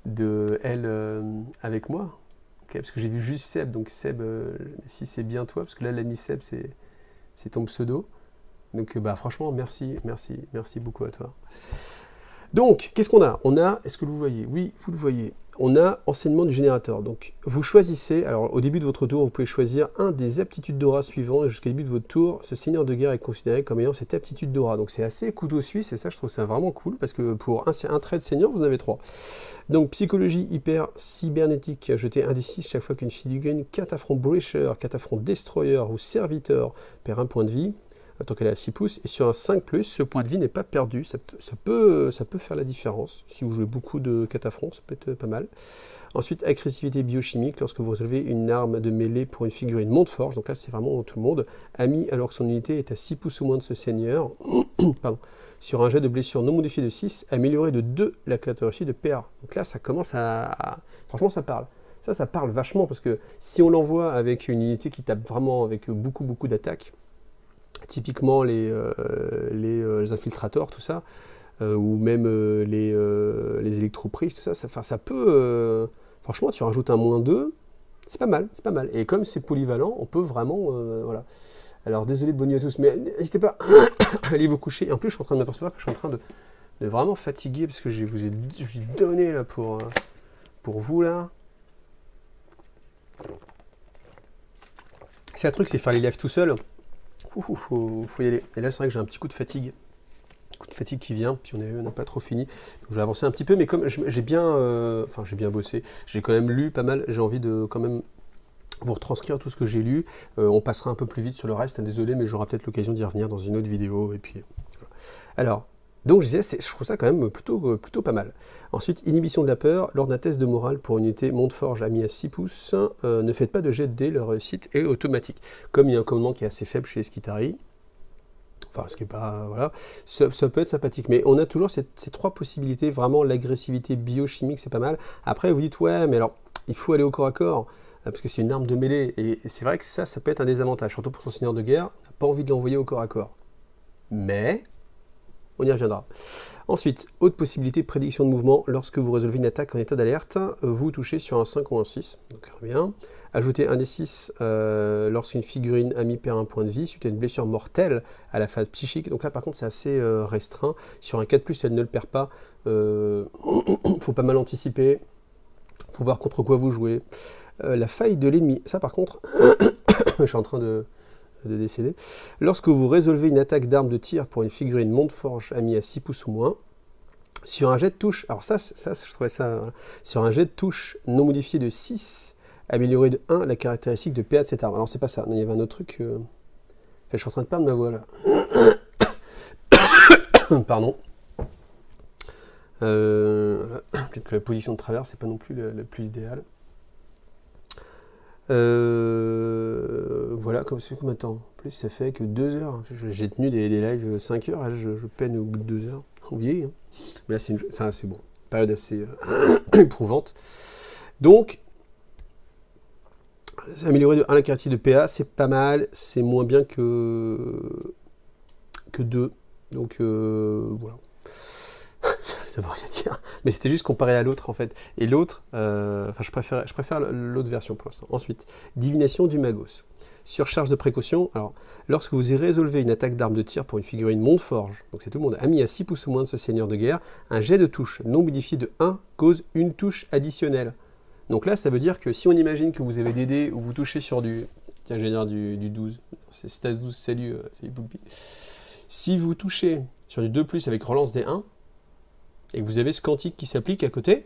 de elle avec moi. Okay, parce que j'ai vu juste Seb, donc Seb, si c'est bien toi, parce que là l'ami Seb c'est ton pseudo. Donc bah franchement merci beaucoup à toi. Donc, qu'est-ce qu'on a? On a, est-ce que vous voyez? Oui, vous le voyez. On a enseignement du générateur. Donc, vous choisissez, alors au début de votre tour, vous pouvez choisir un des aptitudes d'aura suivants, et jusqu'au début de votre tour, ce seigneur de guerre est considéré comme ayant cette aptitude d'aura. Donc, c'est assez couteau suisse, et ça, je trouve ça vraiment cool, parce que pour un trait de seigneur, vous en avez 3. Donc, psychologie hyper cybernétique, jetez 1 des 6 chaque fois qu'une figurine cataphront breacher, cataphront destroyer ou serviteur perd 1 point de vie. Tant qu'elle est à 6 pouces, et sur un 5+, ce point de vie n'est pas perdu, ça peut faire la différence, si vous jouez beaucoup de cataphrons, ça peut être pas mal. Ensuite, agressivité biochimique, lorsque vous résolvez une arme de mêlée pour une figurine Monteforge, donc là c'est vraiment tout le monde, ami alors que son unité est à 6 pouces ou moins de ce seigneur, pardon, sur un jet de blessure non modifié de 6, amélioré de 2 la caractéristique de PA. Donc là ça commence à... Franchement ça parle. Ça parle vachement, parce que si on l'envoie avec une unité qui tape vraiment avec beaucoup d'attaques, typiquement les infiltrateurs, tout ça, ou même les électroprises, tout ça, ça peut... franchement, tu rajoutes un -2, c'est pas mal, c'est pas mal. Et comme c'est polyvalent, on peut vraiment... voilà. Alors, désolé de bonne nuit à tous, mais n'hésitez pas à aller vous coucher. Et en plus, je suis en train de m'apercevoir que je suis en train de vraiment fatiguer, parce que je vous ai donné là pour vous, là. C'est un truc, c'est faire les lives tout seul. Faut y aller. Et là, c'est vrai que j'ai un petit coup de fatigue. Qui vient, puis on n'a pas trop fini. Donc, je vais avancer un petit peu, mais comme j'ai bien, j'ai bien bossé, j'ai quand même lu pas mal, j'ai envie de quand même vous retranscrire tout ce que j'ai lu. On passera un peu plus vite sur le reste, désolé, mais j'aurai peut-être l'occasion d'y revenir dans une autre vidéo. Et puis, voilà. Alors, donc je disais, je trouve ça quand même plutôt pas mal. Ensuite, inhibition de la peur, lors d'un test de morale pour une unité Monteforge ami à 6 pouces, ne faites pas de jet de dés, leur réussite est automatique. Comme il y a un commandement qui est assez faible chez les Skitarii, enfin, ce qui est pas... Voilà, ça peut être sympathique. Mais on a toujours ces 3 possibilités. Vraiment, l'agressivité biochimique, c'est pas mal. Après, vous dites, ouais, mais alors, il faut aller au corps à corps, parce que c'est une arme de mêlée. Et c'est vrai que ça peut être un désavantage. Surtout pour son seigneur de guerre, on n'a pas envie de l'envoyer au corps à corps. Mais... on y reviendra. Ensuite, autre possibilité, prédiction de mouvement. Lorsque vous résolvez une attaque en état d'alerte, vous touchez sur un 5 ou un 6. Donc, très bien. Ajoutez un des 6 lorsqu'une figurine amie perd 1 point de vie suite à une blessure mortelle à la phase psychique. Donc là, par contre, c'est assez restreint. Sur un 4+, elle ne le perd pas. Faut pas mal anticiper. Faut voir contre quoi vous jouez. La faille de l'ennemi. Ça, par contre, je suis en train de décéder. Lorsque vous résolvez une attaque d'arme de tir pour une figurine Monteforge amie à 6 pouces ou moins, sur un jet de touche, alors ça je trouvais ça, voilà. Sur un jet de touche non modifié de 6, amélioré de 1 la caractéristique de PA de cette arme. Alors c'est pas ça, il y avait un autre truc, enfin, je suis en train de perdre ma voix là. Pardon. Peut-être que la position de travers, c'est pas non plus la plus idéale. Voilà, comme c'est combien de temps? En plus, ça fait que 2 heures. J'ai tenu des lives 5 heures, je peine au bout de 2 heures. Oubliez, hein. Mais là, enfin, c'est bon. Période assez éprouvante. Donc, améliorer de 1 la caractéristique de PA, c'est pas mal. C'est moins bien que 2. Donc, voilà. Ça veut rien dire. Mais c'était juste comparé à l'autre, en fait. Et l'autre, enfin, je préfère l'autre version pour l'instant. Ensuite, divination du Magos. Surcharge de précaution. Alors, lorsque vous résolvez une attaque d'arme de tir pour une figurine Montforge, donc c'est tout le monde, ami à 6 pouces ou moins de ce seigneur de guerre, un jet de touche non modifié de 1 cause une touche additionnelle. Donc là, ça veut dire que si on imagine que vous avez des dés où vous touchez sur du... Tiens, j'allais dire du 12. C'est Stas 12, salut Poulpi. Si vous touchez sur du 2+, avec relance des 1, et que vous avez ce quantique qui s'applique à côté,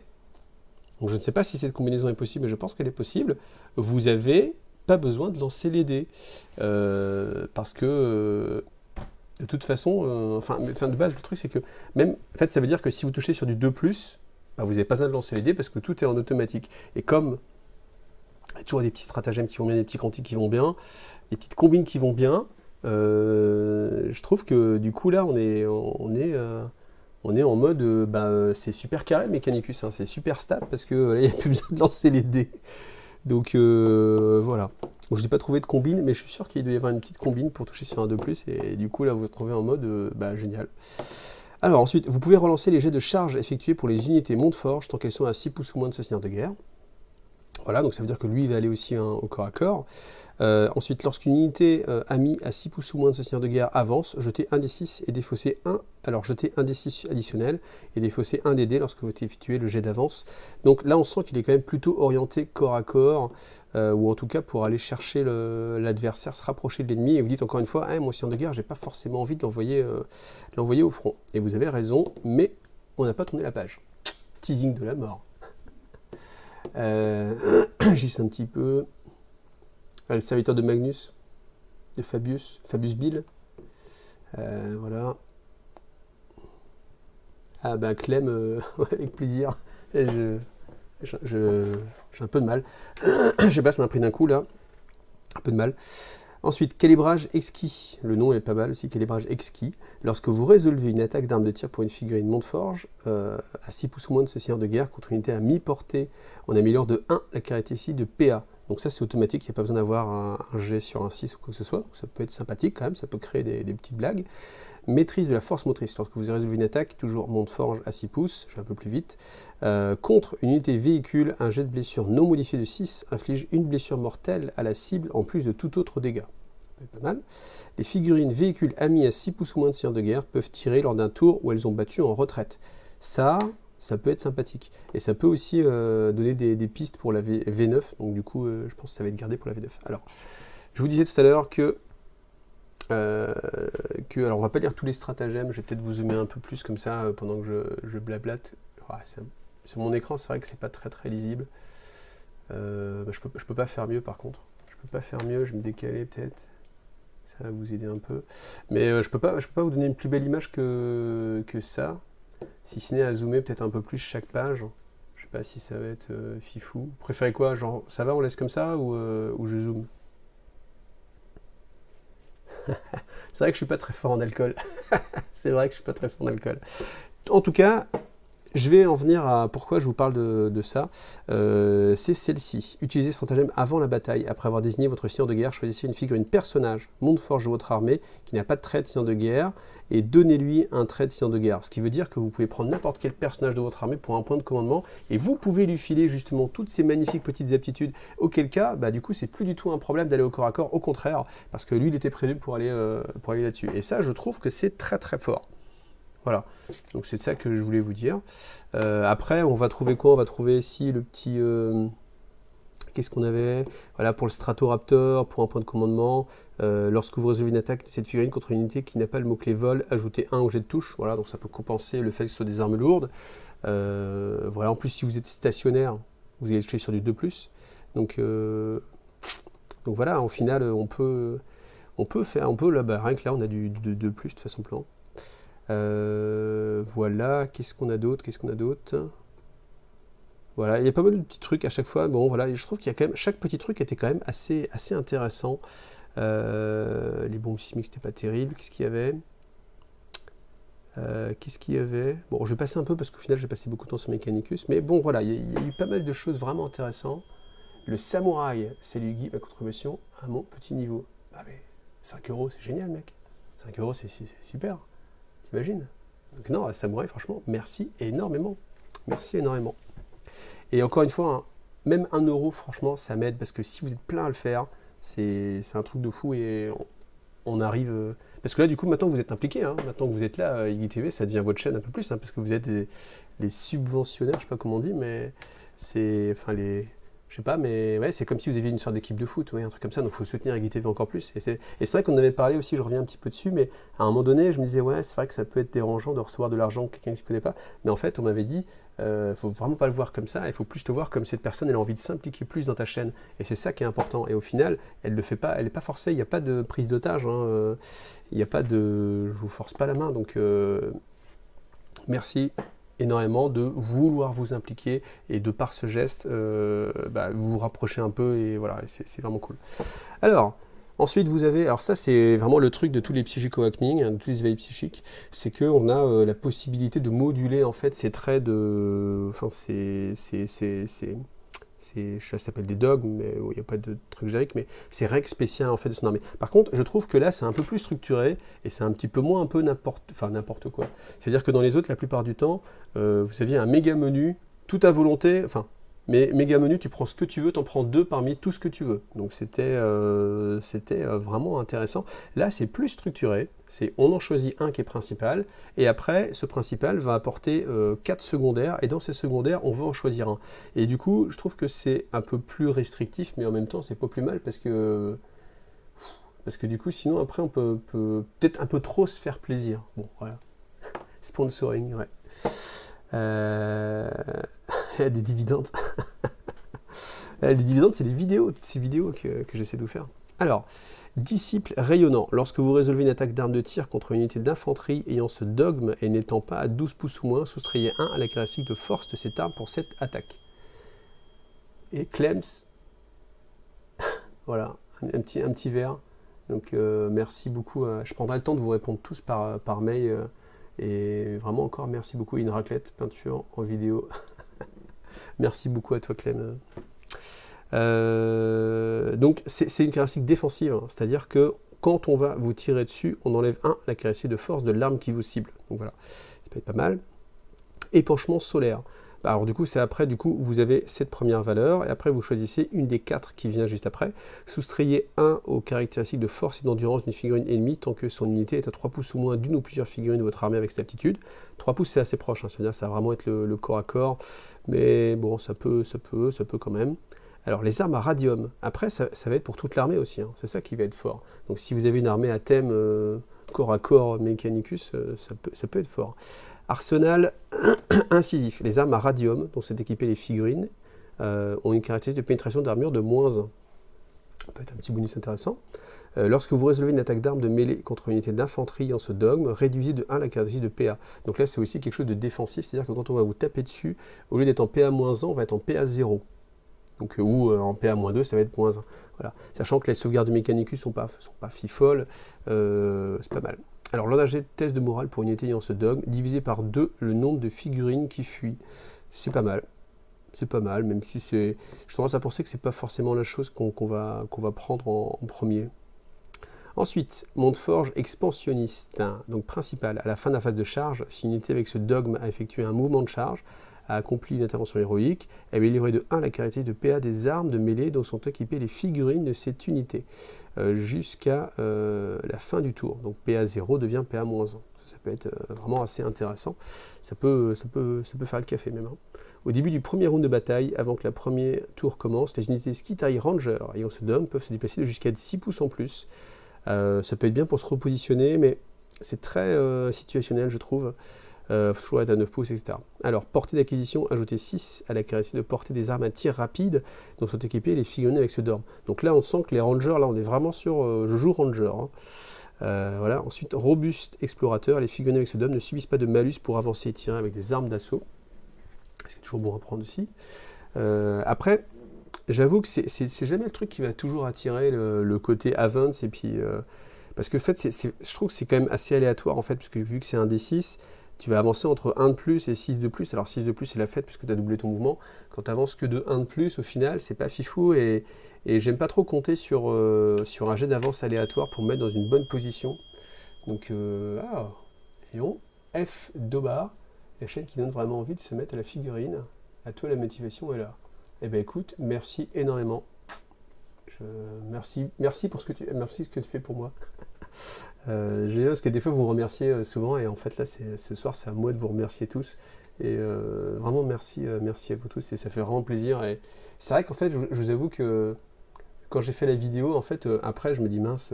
donc je ne sais pas si cette combinaison est possible, mais je pense qu'elle est possible, vous n'avez pas besoin de lancer les dés. Parce que, de toute façon, enfin, de base, le truc c'est que, même, en fait, ça veut dire que si vous touchez sur du 2+, bah, vous n'avez pas besoin de lancer les dés parce que tout est en automatique. Et comme il y a toujours des petits stratagèmes qui vont bien, des petits quantiques qui vont bien, des petites combines qui vont bien, je trouve que du coup là on est en mode c'est super carré le Mechanicus, hein, c'est super stat parce que il n'y a plus besoin de lancer les dés. Donc voilà. Donc, je n'ai pas trouvé de combine, mais je suis sûr qu'il doit y avoir une petite combine pour toucher sur un 2+, et du coup là vous vous retrouvez en mode génial. Alors ensuite, vous pouvez relancer les jets de charge effectués pour les unités Montforge tant qu'elles sont à 6 pouces ou moins de ce seigneur de guerre. Voilà, donc ça veut dire que lui il va aller aussi au corps à corps. Ensuite, lorsqu'une unité amie à 6 pouces ou moins de ce seigneur de guerre avance, jetez 1 des 6 et défaussez 1. Alors jetez 1 des 6 additionnel et défaussez 1 des dés lorsque vous effectuez le jet d'avance. Donc là on sent qu'il est quand même plutôt orienté corps à corps, ou en tout cas pour aller chercher l'adversaire, se rapprocher de l'ennemi, et vous dites encore une fois, mon seigneur de guerre, j'ai pas forcément envie de l'envoyer au front. Et vous avez raison, mais on n'a pas tourné la page. Teasing de la mort. J'y un petit peu. Le serviteur de Magnus, de Fabius Bill. Voilà. Ah ben Clem, avec plaisir. J'ai un peu de mal. Je sais pas, ça m'a pris d'un coup là. Un peu de mal. Ensuite, calibrage exquis. Le nom est pas mal aussi, calibrage exquis. Lorsque vous résolvez une attaque d'arme de tir pour une figurine Montforge, à 6 pouces ou moins de ce seigneur de guerre, contre une unité à mi-portée, on améliore de 1 la caractéristique de PA. Donc ça c'est automatique, il n'y a pas besoin d'avoir un jet sur un 6 ou quoi que ce soit. Donc ça peut être sympathique quand même, ça peut créer des petites blagues. Maîtrise de la force motrice. Lorsque vous résolvez une attaque, toujours Montforge à 6 pouces, je vais un peu plus vite, contre une unité véhicule, un jet de blessure non modifié de 6 inflige une blessure mortelle à la cible en plus de tout autre dégât. Pas mal. Les figurines véhicules amis à 6 pouces ou moins de seigneur de guerre peuvent tirer lors d'un tour où elles ont battu en retraite. Ça peut être sympathique. Et ça peut aussi donner des pistes pour la V9, donc du coup, je pense que ça va être gardé pour la V9. Alors, je vous disais tout à l'heure alors on va pas lire tous les stratagèmes, je vais peut-être vous zoomer un peu plus comme ça pendant que je blablate. Ouais, sur mon écran, c'est vrai que c'est pas très lisible. Je peux pas faire mieux par contre. Je peux pas faire mieux, je vais me décaler peut-être. Ça va vous aider un peu. Mais je peux pas vous donner une plus belle image que ça. Si ce n'est à zoomer peut-être un peu plus chaque page. Je sais pas si ça va être fifou. Vous préférez quoi? Genre, ça va, on laisse comme ça ou je zoome? C'est vrai que je suis pas très fort en alcool. C'est vrai que je suis pas très fort en alcool. En tout cas, je vais en venir à pourquoi je vous parle de ça. C'est celle-ci. Utilisez ce stratagème avant la bataille. Après avoir désigné votre seigneur de guerre, choisissez une figurine personnage, Montforge de votre armée, qui n'a pas de trait de seigneur de guerre, et donnez-lui un trait de seigneur de guerre. Ce qui veut dire que vous pouvez prendre n'importe quel personnage de votre armée pour un point de commandement, et vous pouvez lui filer justement toutes ces magnifiques petites aptitudes. Auquel cas, du coup, c'est plus du tout un problème d'aller au corps à corps, au contraire, parce que lui, il était prévu pour aller là-dessus. Et ça, je trouve que c'est très fort. Voilà, donc c'est ça que je voulais vous dire. Après, on va trouver quoi? On va trouver ici le petit... Qu'est-ce qu'on avait? Voilà, pour le Stratoraptor, pour un point de commandement. Lorsque vous résolvez une attaque de cette figurine contre une unité qui n'a pas le mot-clé vol, ajoutez 1 au jet de touche. Voilà, donc ça peut compenser le fait que ce soit des armes lourdes. Voilà, en plus, si vous êtes stationnaire, vous allez toucher sur du 2+. Donc voilà, au final, on peut là, rien que là, on a du 2+, de façon plan. Voilà, qu'est-ce qu'on a d'autre? Voilà, il y a pas mal de petits trucs à chaque fois. Bon, voilà, et je trouve qu'il y a quand même, chaque petit truc était quand même assez intéressant. Les bombes sismiques, c'était pas terrible. Qu'est-ce qu'il y avait? Bon, je vais passer un peu parce qu'au final, j'ai passé beaucoup de temps sur Mechanicus. Mais bon, voilà, il y a eu pas mal de choses vraiment intéressantes. Le samouraï, c'est lui guide ma contribution à mon petit niveau. Ah mais 5 euros, c'est génial, mec. 5 euros, c'est super. T'imagines? Donc non, à samouraï, franchement, merci énormément. Merci énormément. Et encore une fois, hein, même 1 euro, franchement, ça m'aide parce que si vous êtes plein à le faire, c'est un truc de fou et on arrive... parce que là, du coup, maintenant vous êtes impliqué, hein, maintenant que vous êtes là, IGTV, ça devient votre chaîne un peu plus, hein, parce que vous êtes les subventionnaires, je sais pas comment on dit, mais c'est... Enfin, les... Je sais pas, mais ouais, c'est comme si vous aviez une sorte d'équipe de foot, ouais, un truc comme ça, donc il faut soutenir IGTV encore plus. Et c'est vrai qu'on en avait parlé aussi, je reviens un petit peu dessus, mais à un moment donné, je me disais, ouais, c'est vrai que ça peut être dérangeant de recevoir de l'argent de quelqu'un qui ne connaît pas, mais en fait, on m'avait dit, faut vraiment pas le voir comme ça, il faut plus te voir comme cette personne, elle a envie de s'impliquer plus dans ta chaîne, et c'est ça qui est important. Et au final, elle le fait pas, elle n'est pas forcée, il n'y a pas de prise d'otage, hein, il n'y a pas de... Je vous force pas la main, donc merci énormément de vouloir vous impliquer et de par ce geste vous rapprocher un peu et voilà, c'est vraiment cool. Alors ensuite vous avez, alors ça c'est vraiment le truc de tous les psychico-hacking, de tous les éveils psychiques, c'est qu'on a la possibilité de moduler en fait ces traits de, enfin ça s'appelle des dogmes, mais il n'y a pas de truc générique, mais c'est règles spéciales en fait de son armée. Par contre, je trouve que là, c'est un peu plus structuré, et c'est un petit peu moins un peu n'importe quoi. C'est-à-dire que dans les autres, la plupart du temps, vous aviez un méga menu, tout à volonté, enfin, mais méga menu, tu prends ce que tu veux, t'en prends 2 parmi tout ce que tu veux. Donc c'était vraiment intéressant. Là, c'est plus structuré, on en choisit un qui est principal, et après, ce principal va apporter 4 secondaires, et dans ces secondaires, on va en choisir un. Et du coup, je trouve que c'est un peu plus restrictif, mais en même temps, c'est pas plus mal, parce que du coup, sinon, après, on peut peut-être un peu trop se faire plaisir. Bon, voilà. Sponsoring, ouais. Des dividendes. Les dividendes, c'est les vidéos, toutes ces vidéos que j'essaie de vous faire. Alors, disciple rayonnant. Lorsque vous résolvez une attaque d'arme de tir contre une unité d'infanterie ayant ce dogme et n'étant pas à 12 pouces ou moins, soustrayez 1 à la caractéristique de force de cette arme pour cette attaque. Et Clems, voilà, un petit verre. Donc merci beaucoup. Je prendrai le temps de vous répondre tous par mail. Et vraiment encore merci beaucoup. Une raclette, peinture en vidéo. Merci beaucoup à toi Clem. Donc c'est une caractéristique défensive, hein, c'est-à-dire que quand on va vous tirer dessus, on enlève 1 la caractéristique de force de l'arme qui vous cible. Donc voilà, ça peut être pas mal. Épanchement solaire. Alors du coup, c'est après, vous avez cette première valeur, et après vous choisissez une des 4 qui vient juste après. Soustrayez 1 aux caractéristiques de force et d'endurance d'une figurine ennemie tant que son unité est à 3 pouces ou moins d'une ou plusieurs figurines de votre armée avec cette altitude. 3 pouces, c'est assez proche, hein, c'est-à-dire que ça va vraiment être le corps à corps, mais bon, ça peut quand même. Alors les armes à radium, après ça va être pour toute l'armée aussi, hein, c'est ça qui va être fort. Donc si vous avez une armée à thème corps à corps Mechanicus, ça peut être fort. Arsenal incisif. Les armes à radium, dont sont équipées les figurines, ont une caractéristique de pénétration d'armure de -1. Ça peut être un petit bonus intéressant. Lorsque vous résolvez une attaque d'arme de mêlée contre une unité d'infanterie en ce dogme, réduisez de 1 la caractéristique de PA. Donc là, c'est aussi quelque chose de défensif, c'est-à-dire que quand on va vous taper dessus, au lieu d'être en PA-1, on va être en PA0. Donc, ou en PA-2, ça va être -1. Voilà. Sachant que les sauvegardes de Mechanicus sont pas fifolles, c'est pas mal. Alors, l'engagé de test de morale pour une unité ayant ce dogme, divisé par 2 le nombre de figurines qui fuient. C'est pas mal. C'est pas mal, même si c'est... Je tendance à penser que c'est pas forcément la chose qu'on va prendre en premier. Ensuite, Monteforge expansionniste, hein, donc principal. À la fin de la phase de charge, si une unité avec ce dogme a effectué un mouvement de charge, a accompli une intervention héroïque, elle est livrée de 1 la caractéristique de PA des armes de mêlée dont sont équipées les figurines de cette unité, jusqu'à la fin du tour. Donc PA 0 devient PA -1. Ça peut être vraiment assez intéressant. Ça peut faire le café même. Hein. Au début du premier round de bataille, avant que le premier tour commence, les unités Skitai Ranger ayant ce dôme peuvent se déplacer de jusqu'à 6 pouces en plus. Ça peut être bien pour se repositionner, mais c'est très situationnel, je trouve. Choix à 9 pouces, etc. Alors, portée d'acquisition, ajoutez 6 à la caractéristique de portée des armes à tir rapide dont sont équipées les figurines avec ce dorme. Donc là, on sent que les rangers, là, on est vraiment sur je joue ranger. Hein. Voilà. Ensuite, robuste explorateur, les figurines avec ce dorme ne subissent pas de malus pour avancer et tirer avec des armes d'assaut. ce qui est toujours bon à prendre aussi. Après, j'avoue que c'est jamais le truc qui va toujours attirer le côté Avance, et puis parce que en fait, je trouve que c'est quand même assez aléatoire en fait, puisque vu que c'est un D6, tu vas avancer entre 1 de plus et 6 de plus. Alors 6 de plus, c'est la fête puisque tu as doublé ton mouvement. Quand tu avances que de 1 de plus, au final, c'est pas fifou, et j'aime pas trop compter sur un jet d'avance aléatoire pour me mettre dans une bonne position. Donc, voyons, F Dobar, la chaîne qui donne vraiment envie de se mettre à la figurine. À toi, la motivation est là. Eh ben écoute, merci énormément. Merci pour ce que tu fais pour moi. J'ai parce que des fois vous me remerciez souvent, et en fait là ce soir c'est à moi de vous remercier tous, et vraiment merci à vous tous, et ça fait vraiment plaisir. Et c'est vrai qu'en fait je vous avoue que quand j'ai fait la vidéo, en fait après je me dis mince,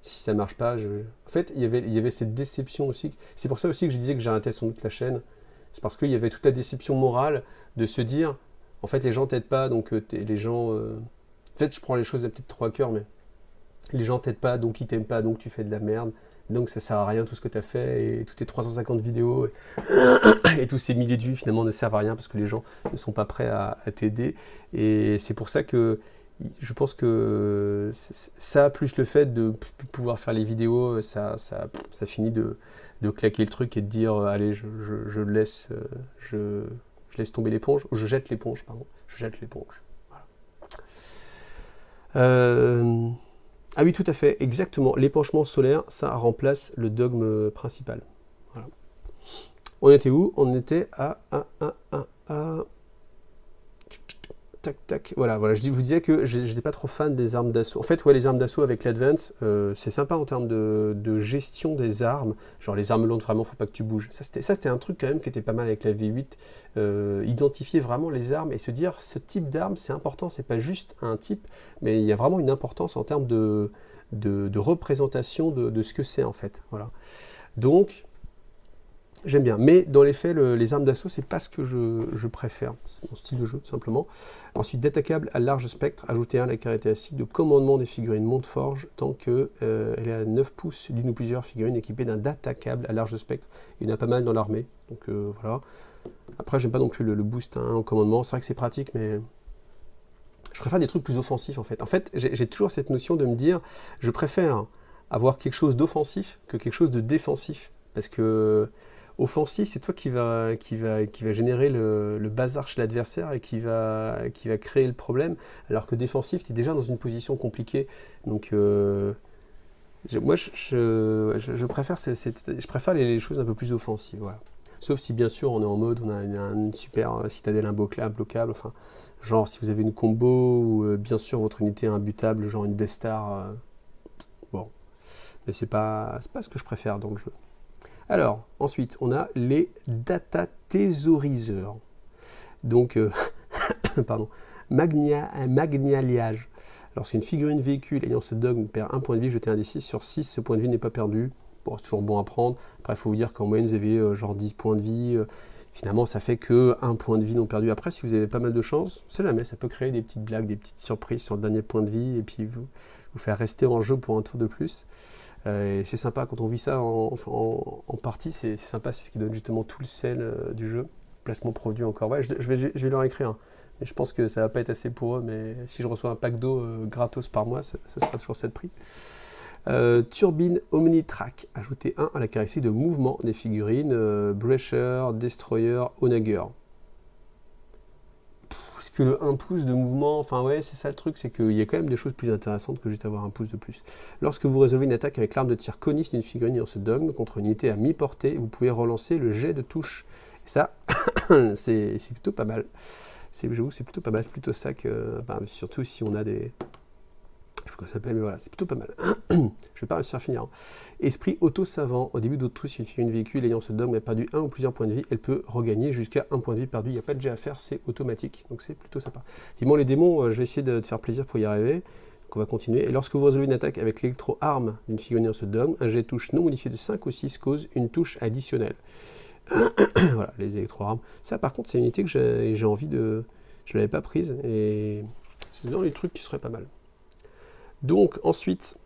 si ça marche pas, en fait il y avait cette déception aussi. C'est pour ça aussi que je disais que j'arrêtais sans doute la chaîne. C'est parce qu'il y avait toute la déception morale de se dire en fait les gens t'aident pas, donc les gens en fait je prends les choses peut-être trop à cœur, mais les gens t'aident pas, donc ils t'aiment pas, donc tu fais de la merde, donc ça sert à rien tout ce que tu as fait, et toutes tes 350 vidéos et tous ces milliers de vues finalement ne servent à rien parce que les gens ne sont pas prêts à t'aider. Et c'est pour ça que je pense que ça, plus le fait de pouvoir faire les vidéos, ça finit de claquer le truc et de dire allez, je laisse tomber l'éponge, ou je jette l'éponge, pardon, je jette l'éponge. Voilà. Ah oui, tout à fait, exactement. L'épanchement solaire, ça remplace le dogme principal. Voilà. On était où? On était à... Tac, tac. Voilà. Je vous disais que je n'étais pas trop fan des armes d'assaut. En fait, ouais, les armes d'assaut avec l'Advance, c'est sympa en termes de gestion des armes. Genre les armes lourdes, vraiment, faut pas que tu bouges. Ça, c'était un truc quand même qui était pas mal avec la V8. Identifier vraiment les armes et se dire, ce type d'arme, c'est important. C'est pas juste un type, mais il y a vraiment une importance en termes de représentation de ce que c'est, en fait. Voilà. Donc... j'aime bien, mais dans les faits, les armes d'assaut, c'est pas ce que je préfère. C'est mon style de jeu, tout simplement. Ensuite, d'attaquable à large spectre, ajouter 1 à la caractéristique de commandement des figurines Monteforge, tant qu'elle est à 9 pouces d'une ou plusieurs figurines équipées d'un d'attaquable à large spectre. Il y en a pas mal dans l'armée, donc voilà. Après, j'aime pas non plus le boost au commandement. C'est vrai que c'est pratique, mais je préfère des trucs plus offensifs, en fait. En fait, j'ai toujours cette notion de me dire, je préfère avoir quelque chose d'offensif que quelque chose de défensif, parce que offensif, c'est toi qui va générer le bazar chez l'adversaire et qui va créer le problème, alors que défensif, tu es déjà dans une position compliquée. Donc, moi, je préfère les choses un peu plus offensives. Voilà. Sauf si, bien sûr, on est en mode, on a une super citadelle imbloquable, enfin, genre si vous avez une combo, ou bien sûr votre unité est imbutable, genre une Death Star, bon. Mais c'est pas ce que je préfère dans le jeu. Alors, ensuite, on a les data thésauriseurs. Donc, pardon, magnaliage. Alors, c'est une figurine véhicule ayant ce dogme perd 1 point de vie, jetez un D6 sur 6, ce point de vie n'est pas perdu. Bon, c'est toujours bon à prendre. Après, il faut vous dire qu'en moyenne, vous avez genre 10 points de vie. Finalement, ça fait que 1 point de vie non perdu. Après, si vous avez pas mal de chance, on sait jamais, ça peut créer des petites blagues, des petites surprises sur le dernier point de vie, et puis vous faire rester en jeu pour un tour de plus. Et c'est sympa quand on vit ça en partie, c'est sympa, c'est ce qui donne justement tout le sel du jeu. Placement produit encore. Ouais, je vais leur écrire, hein. Mais je pense que ça va pas être assez pour eux, mais si je reçois un pack d'eau gratos par mois, ça sera toujours ça de prix. Turbine Omnitrack, ajouter 1 à la caractéristique de mouvement des figurines Breacher, Destroyer, Onager. Est-ce que le 1 pouce de mouvement, enfin ouais, c'est ça le truc, c'est qu'il y a quand même des choses plus intéressantes que juste avoir 1 pouce de plus. Lorsque vous résolvez une attaque avec l'arme de tir coniste d'une figurine dans ce dogme contre une unité à mi-portée, vous pouvez relancer le jet de touche. Et ça, c'est plutôt pas mal. J'avoue, c'est plutôt pas mal, plutôt ça que, surtout si on a des... je sais pas comment ça s'appelle, mais voilà, c'est plutôt pas mal. Je vais pas réussir à finir. Hein. Esprit auto-savant. Au début d'autre si une figurine véhicule ayant ce dogme a perdu 1 ou plusieurs points de vie, elle peut regagner jusqu'à 1 point de vie perdu. Il n'y a pas de jet à faire, c'est automatique. Donc c'est plutôt sympa. Dis-moi les démons, je vais essayer de te faire plaisir pour y arriver. Donc on va continuer. Et lorsque vous résolvez une attaque avec l'électro-arme d'une figurine en ce dogme, un jet de touche non modifié de 5 ou 6 cause une touche additionnelle. Voilà, les électro-armes. Ça par contre, c'est une unité que j'ai envie de... je ne l'avais pas prise, et c'est dans les trucs qui seraient pas mal. Donc ensuite,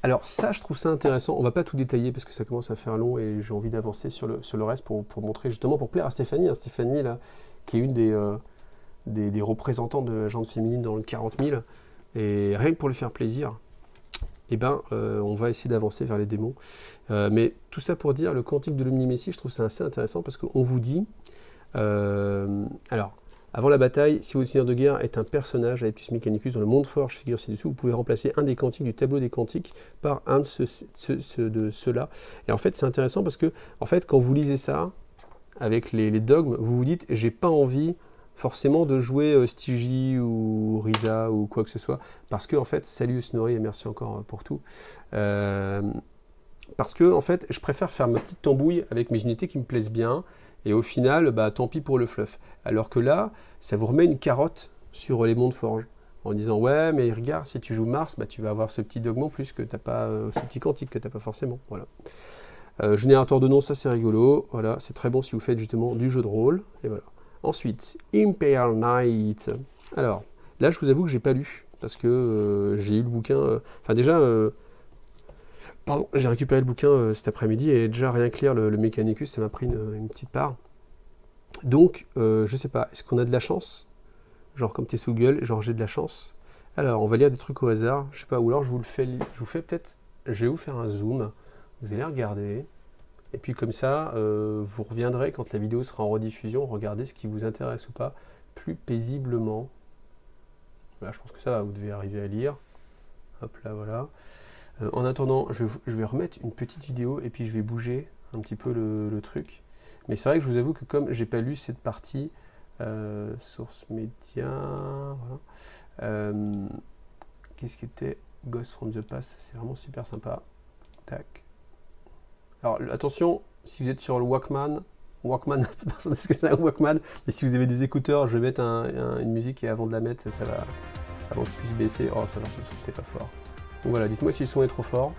Alors ça, je trouve ça intéressant. On va pas tout détailler parce que ça commence à faire long et j'ai envie d'avancer sur le reste pour montrer justement, pour plaire à Stéphanie. Hein. Stéphanie, là, qui est une des représentants de la gente féminine dans le 40 000. Et rien que pour lui faire plaisir, eh ben, on va essayer d'avancer vers les démons. Mais tout ça pour dire, le cantique de l'Omnimésie, je trouve ça assez intéressant parce qu'on vous dit... alors, avant la bataille, si votre seigneur de guerre est un personnage, Adeptus Mechanicus, dont le monde forge figure ci-dessous, vous pouvez remplacer un des cantiques du tableau des cantiques par un de ceux-là. Et en fait, c'est intéressant parce que, en fait, quand vous lisez ça, avec les dogmes, vous vous dites, j'ai pas envie forcément de jouer Stygie ou Risa ou quoi que ce soit, parce que, en fait, salut Snorri et merci encore pour tout. Parce que, en fait, je préfère faire ma petite tambouille avec mes unités qui me plaisent bien, et au final, bah, tant pis pour le fluff. Alors que là, ça vous remet une carotte sur les mondes forges, en disant, ouais, mais regarde, si tu joues Mars, bah, tu vas avoir ce petit dogme en plus, que t'as pas, ce petit cantique que tu n'as pas forcément. Voilà. Générateur de noms, ça c'est rigolo. Voilà, c'est très bon si vous faites justement du jeu de rôle. Et voilà. Ensuite, Imperial Knight. Alors, là, je vous avoue que j'ai pas lu, parce que j'ai eu le bouquin... Enfin, déjà... Pardon, j'ai récupéré le bouquin cet après-midi et déjà rien que lire le Mechanicus, ça m'a pris une petite part. Donc, je sais pas, est-ce qu'on a de la chance? Genre comme t'es sous gueule, genre j'ai de la chance. Alors, on va lire des trucs au hasard, je sais pas, ou alors je vous fais peut-être, je vais vous faire un zoom, vous allez regarder, et puis comme ça, vous reviendrez quand la vidéo sera en rediffusion, regardez ce qui vous intéresse ou pas, plus paisiblement. Voilà, je pense que ça va, vous devez arriver à lire. Hop là, voilà. En attendant, je vais remettre une petite vidéo et puis je vais bouger un petit peu le truc. Mais c'est vrai que je vous avoue que comme j'ai pas lu cette partie, source média, voilà. Qu'est-ce qui était Ghost from the Past, c'est vraiment super sympa. Tac. Alors attention, si vous êtes sur le Walkman, personne ne sait ce que c'est un Walkman, mais si vous avez des écouteurs, je vais mettre une musique et avant de la mettre, ça va, avant que je puisse baisser, oh ça va, je ne sentais pas fort. Donc voilà, dites-moi si le son est trop fort.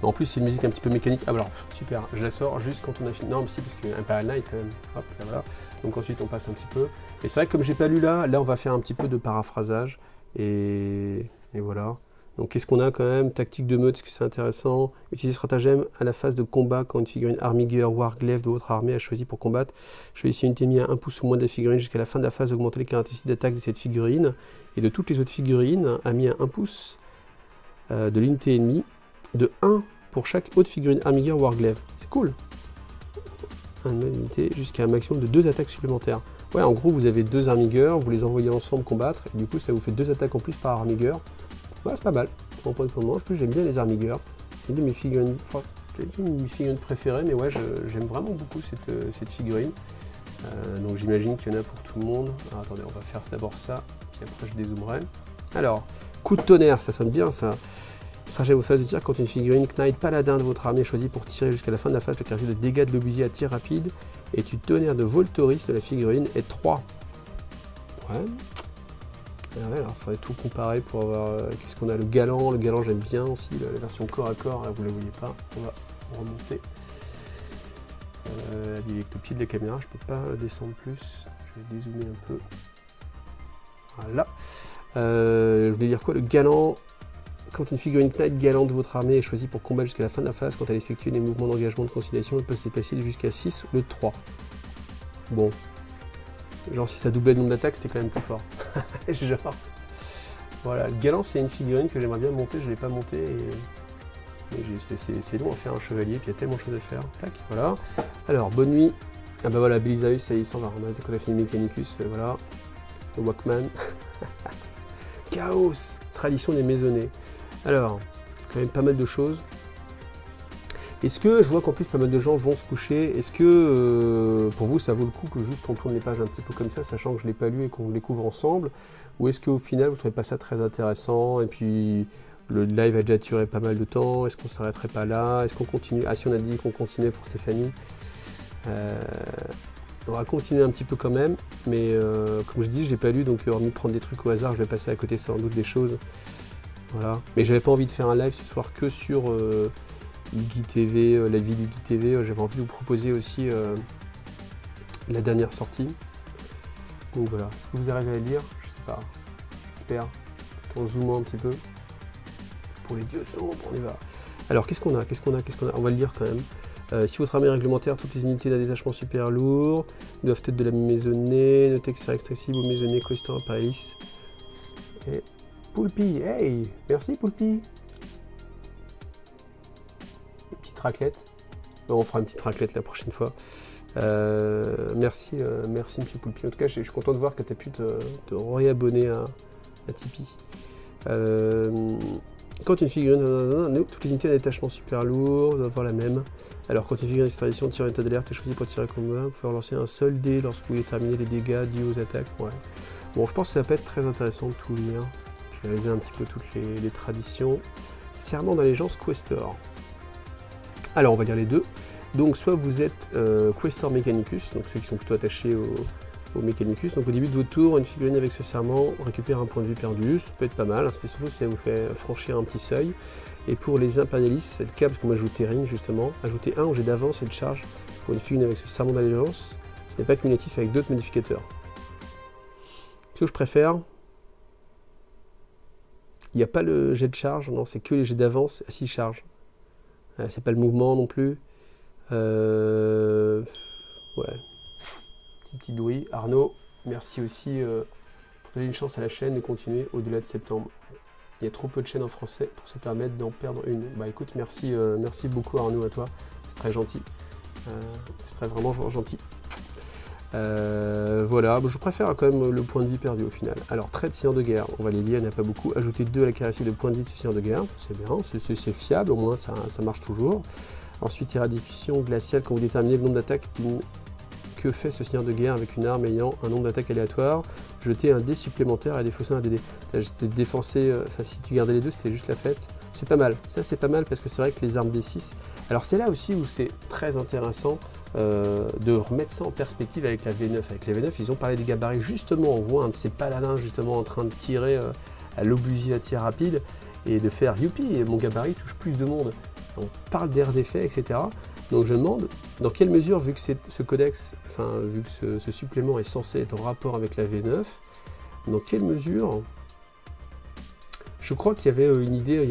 En plus, c'est une musique un petit peu mécanique. Ah, alors, super, je la sors juste quand on a fini. Non, mais si, parce que Imperial Knight quand même. Hop, là, voilà. Donc ensuite, on passe un petit peu. Et c'est vrai que comme j'ai pas lu là, on va faire un petit peu de paraphrasage. Et voilà. Donc qu'est-ce qu'on a quand même? Tactique de meute, est-ce que c'est intéressant? Utiliser stratagème à la phase de combat quand une figurine Armiger ou Warglaive de votre armée a choisi pour combattre. Choisissez une unité mise à 1 pouce ou moins de la figurine jusqu'à la fin de la phase d'augmenter les caractéristiques d'attaque de cette figurine. Et de toutes les autres figurines, a mis à 1 pouce de l'unité ennemie, de 1 pour chaque autre figurine Armiger ou Warglaive. C'est cool. Une unité jusqu'à un maximum de 2 attaques supplémentaires. Ouais, en gros, vous avez 2 Armiger, vous les envoyez ensemble combattre, et du coup, ça vous fait 2 attaques en plus par Armiger. Ouais, c'est pas mal. En point de commande, en plus, j'aime bien les Armiger. C'est une de mes figurines, enfin, une de mes figurines préférées, mais ouais, j'aime vraiment beaucoup cette figurine. Donc j'imagine qu'il y en a pour tout le monde. Alors, attendez, on va faire d'abord ça, puis après je dézoomerai. Alors, coup de tonnerre, ça sonne bien ça. Stratagème aux phases de tir quand une figurine Knight Paladin de votre armée est choisie pour tirer jusqu'à la fin de la phase, le caractère de dégâts de l'obusier à tir rapide et du tonnerre de Voltoris de la figurine est 3. Ouais. Ouais, alors il faudrait tout comparer pour avoir. Qu'est-ce qu'on a? Le galant j'aime bien aussi, la version corps à corps, là, vous ne la voyez pas, on va remonter. Avec le pied de la caméra, je ne peux pas descendre plus, je vais dézoomer un peu. Voilà. Je voulais dire quoi? Le galant. Quand une figurine Knight galant de votre armée est choisie pour combattre jusqu'à la fin de la phase, quand elle effectue des mouvements d'engagement de conciliation, elle peut se déplacer de jusqu'à 6 au lieu de 3. Bon. Genre si ça doublait le nombre d'attaques, c'était quand même plus fort. Genre. Voilà, le galant c'est une figurine que j'aimerais bien monter, je ne l'ai pas monté mais c'est long à faire un chevalier, puis il y a tellement de choses à faire. Tac, voilà. Alors, bonne nuit. Ah bah voilà, Belisaeus, ça y est, il s'en va. On a arrêté quand on a fini Mechanicus, voilà. Le Walkman. Chaos, tradition des maisonnées. Alors, quand même pas mal de choses. Est-ce que, je vois qu'en plus pas mal de gens vont se coucher, est-ce que pour vous ça vaut le coup que juste on tourne les pages un petit peu comme ça, sachant que je ne l'ai pas lu et qu'on le découvre ensemble, ou est-ce qu'au final vous ne trouvez pas ça très intéressant, et puis le live a déjà duré pas mal de temps, est-ce qu'on ne s'arrêterait pas là, est-ce qu'on continue? Ah si, on a dit qu'on continuait pour Stéphanie. On va continuer un petit peu quand même, mais comme je dis, j'ai pas lu, donc hormis prendre des trucs au hasard, je vais passer à côté sans doute des choses. Voilà. Mais j'avais pas envie de faire un live ce soir que sur Iggy TV, la vie d'Iggy TV. J'avais envie de vous proposer aussi la dernière sortie. Donc voilà. Est-ce que vous arrivez à lire? Je sais pas. J'espère. En zoomant un petit peu. pour les dieux sombres, on y va. Alors, qu'est-ce qu'on a? On va le lire quand même. Si votre armée est réglementaire, toutes les unités d'un détachement super lourd doivent être de la maisonnée, nos textes accessibles aux maisonnées Questor Imperialis. Et Poulpi, hey, merci Poulpi. Une petite raclette. Bon, on fera une petite raclette la prochaine fois. Merci Monsieur Poulpi. En tout cas, je suis content de voir que tu as pu te réabonner à Tipeee. Quand une figurine, toutes les unités d'un détachement super lourd doivent avoir la même. Alors quand une figurine d'extradition tire un état d'alerte est choisi pour tirer un combat, vous pouvez lancer un seul dé lorsque vous déterminez les dégâts dus aux attaques. Ouais. Bon, je pense que ça peut être très intéressant de tout lire. Je vais réaliser un petit peu toutes les traditions. Serment d'allégeance Questor. Alors on va lire les deux. Donc soit vous êtes Questor Mechanicus, donc ceux qui sont plutôt attachés au Mechanicus. Donc au début de votre tour, une figurine avec ce serment récupère un point de vie perdu, ça peut être pas mal, hein, c'est surtout si ça vous fait franchir un petit seuil. Et pour les impérialistes, c'est le cas parce qu'on m'a ajouté Terrine justement, ajouter un au jet d'avance et de charge pour une figurine avec ce serment d'allégeance, ce n'est pas cumulatif avec d'autres modificateurs. Ce que je préfère, il n'y a pas le jet de charge, non, c'est que les jets d'avance, si charge. C'est pas le mouvement non plus. Ouais. Petit douille. Arnaud, merci aussi pour donner une chance à la chaîne de continuer au-delà de septembre. Il y a trop peu de chaînes en français pour se permettre d'en perdre une. Bah écoute, merci beaucoup Arnaud à toi. C'est très gentil. C'est très vraiment gentil. Voilà, je préfère quand même le point de vie perdu au final. Alors, trait de seigneur de guerre, on va les lire, il n'y en a pas beaucoup. Ajouter 2 à la caractéristique de point de vie de ce seigneur de guerre, c'est bien, c'est fiable, au moins ça marche toujours. Ensuite, éradication glaciale, quand vous déterminez le nombre d'attaques que fait ce seigneur de guerre avec une arme ayant un nombre d'attaques aléatoire, jeter un dé supplémentaire et défausser un DD. J'étais défoncé, si tu gardais les deux, c'était juste la fête. C'est pas mal, ça c'est pas mal parce que c'est vrai que les armes D6, alors c'est là aussi où c'est très intéressant de remettre ça en perspective avec la V9. Avec la V9, ils ont parlé des gabarits, justement, on voit un de ces paladins justement en train de tirer à l'obusier à tir rapide et de faire youpi, mon gabarit touche plus de monde. On parle d'air d'effet, etc. Donc je me demande dans quelle mesure, vu que ce codex, enfin vu que ce supplément est censé être en rapport avec la V9, dans quelle mesure, je crois qu'il y avait une idée,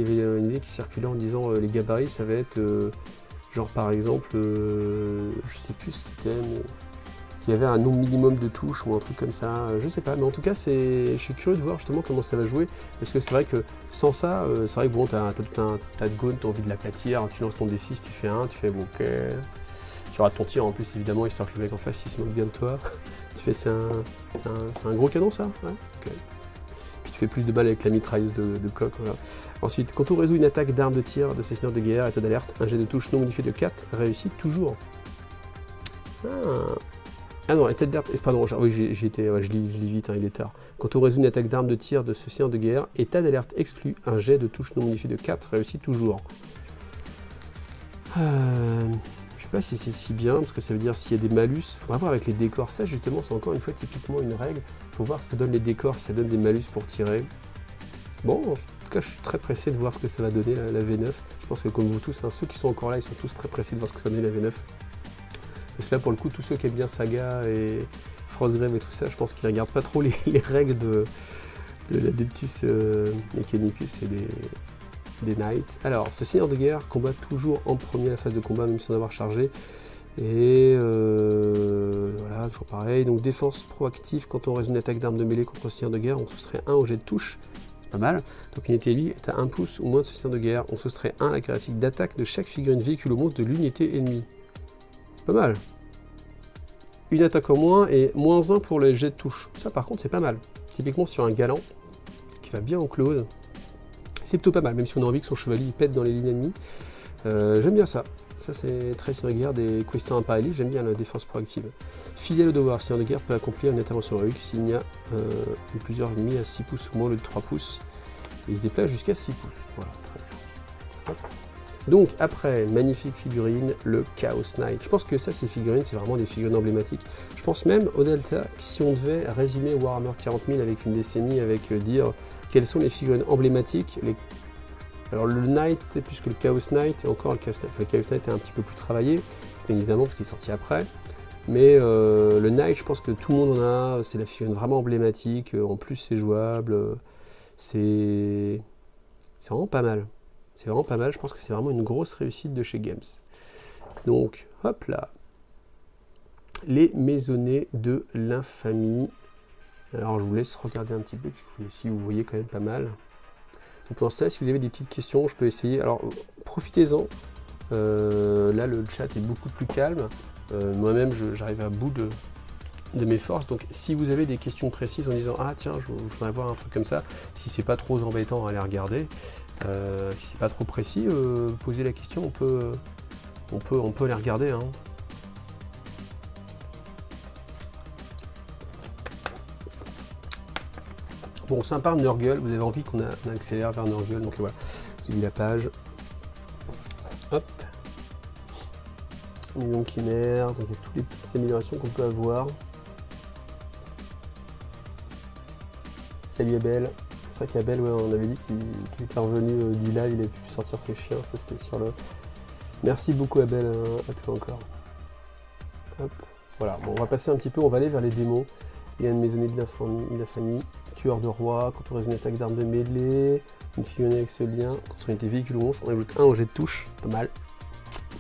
qui circulait en disant les gabarits, ça va être genre par exemple, je sais plus ce que c'était, mais qu'il y avait un nombre minimum de touches ou un truc comme ça, je sais pas, mais en tout cas je suis curieux de voir justement comment ça va jouer, parce que c'est vrai que sans ça, c'est vrai que bon, t'as tout un tas de gaunes, t'as envie de l'aplatir, tu lances ton D6, tu fais 1, tu fais bon, ok, tu rates ton tir en plus évidemment, histoire que le mec en face il se moque bien de toi, tu fais c'est un gros canon ça, ouais, ok. Puis tu fais plus de balles avec la mitrailleuse de coq, voilà. Ensuite, quand on résout une attaque d'arme de tir de ce seigneur de guerre, état d'alerte, un jet de touche non modifié de 4 réussit toujours. Ah non, état d'alerte, pardon, oui, je lis vite, hein, il est tard. Quand on résout une attaque d'arme de tir de ce seigneur de guerre, état d'alerte exclu, un jet de touche non modifié de 4 réussit toujours. Je sais pas si c'est si bien, parce que ça veut dire s'il y a des malus, faudra voir avec les décors, ça justement c'est encore une fois typiquement une règle, faut voir ce que donnent les décors, si ça donne des malus pour tirer. Bon, en tout cas je suis très pressé de voir ce que ça va donner la V9, je pense que comme vous tous, hein, ceux qui sont encore là, ils sont tous très pressés de voir ce que ça va donner la V9. Parce que là, pour le coup, tous ceux qui aiment bien Saga et Frostgrave et tout ça, je pense qu'ils regardent pas trop les règles de l'Adeptus Mechanicus et des Knights. Alors, ce seigneur de guerre combat toujours en premier à la phase de combat, même sans avoir chargé. Et voilà, toujours pareil. Donc, défense proactive, quand on résout une attaque d'arme de mêlée contre le seigneur de guerre, on soustrait 1 au jet de touche. C'est pas mal. Donc, une unité ennemie est à 1 pouce ou moins de ce seigneur de guerre. On soustrait 1 à la caractéristique d'attaque de chaque figurine véhicule au monstre de l'unité ennemie. Pas mal. Une attaque en moins et moins 1 pour les jets de touche. Ça par contre c'est pas mal. Typiquement sur un galant qui va bien en close. C'est plutôt pas mal, même si on a envie que son chevalier il pète dans les lignes ennemies. J'aime bien ça. Ça c'est très seigneur de guerre des Questor Imperialis, j'aime bien la défense proactive. Fidèle au devoir, seigneur de guerre peut accomplir une intervention héroïque s'il y a plusieurs ennemis à 6 pouces ou moins au lieu de 3 pouces. Et il se déplace jusqu'à 6 pouces. Voilà, très bien. Hop. Donc après, magnifique figurine, le Chaos Knight. Je pense que ça, ces figurines, c'est vraiment des figurines emblématiques. Je pense même au Delta, si on devait résumer Warhammer 40 000 avec une décennie, avec dire quelles sont les figurines emblématiques. Alors le Knight, plus que le Chaos Knight, et encore le Chaos Knight, enfin, le Chaos Knight est un petit peu plus travaillé, bien évidemment, parce qu'il est sorti après. Mais le Knight, je pense que tout le monde en a, c'est la figurine vraiment emblématique, en plus c'est jouable, c'est vraiment pas mal. C'est vraiment pas mal, je pense que c'est vraiment une grosse réussite de chez Games. Donc, hop là. Les maisonnées de l'infamie. Alors, je vous laisse regarder un petit peu, si vous voyez quand même pas mal. Donc, pour l'instant, si vous avez des petites questions, je peux essayer. Alors, profitez-en. Là, le chat est beaucoup plus calme. Moi-même, j'arrive à bout de mes forces. Donc, si vous avez des questions précises en disant « Ah, tiens, je voudrais voir un truc comme ça », si c'est pas trop embêtant à aller regarder, si c'est pas trop précis, posez la question, on peut aller regarder. Hein. Bon, sympa Nurgle, vous avez envie qu'on accélère vers Nurgle, donc voilà, j'ai mis la page. Hop. Maison chimère, donc il y a toutes les petites améliorations qu'on peut avoir. Salut Abel. C'est vrai qu'Abel, ouais, on avait dit qu'il était revenu du live, il a pu sortir ses chiens, ça c'était sur le... Merci beaucoup Abel, à toi encore. Hop. Voilà, bon, on va passer un petit peu, on va aller vers les démos. Il y a une maisonnée de l'infamie, tueur de roi, quand on résout une attaque d'armes de mêlée, une figurine avec ce lien, quand on est des véhicules ou monstres, on ajoute un au jet de touche, pas mal.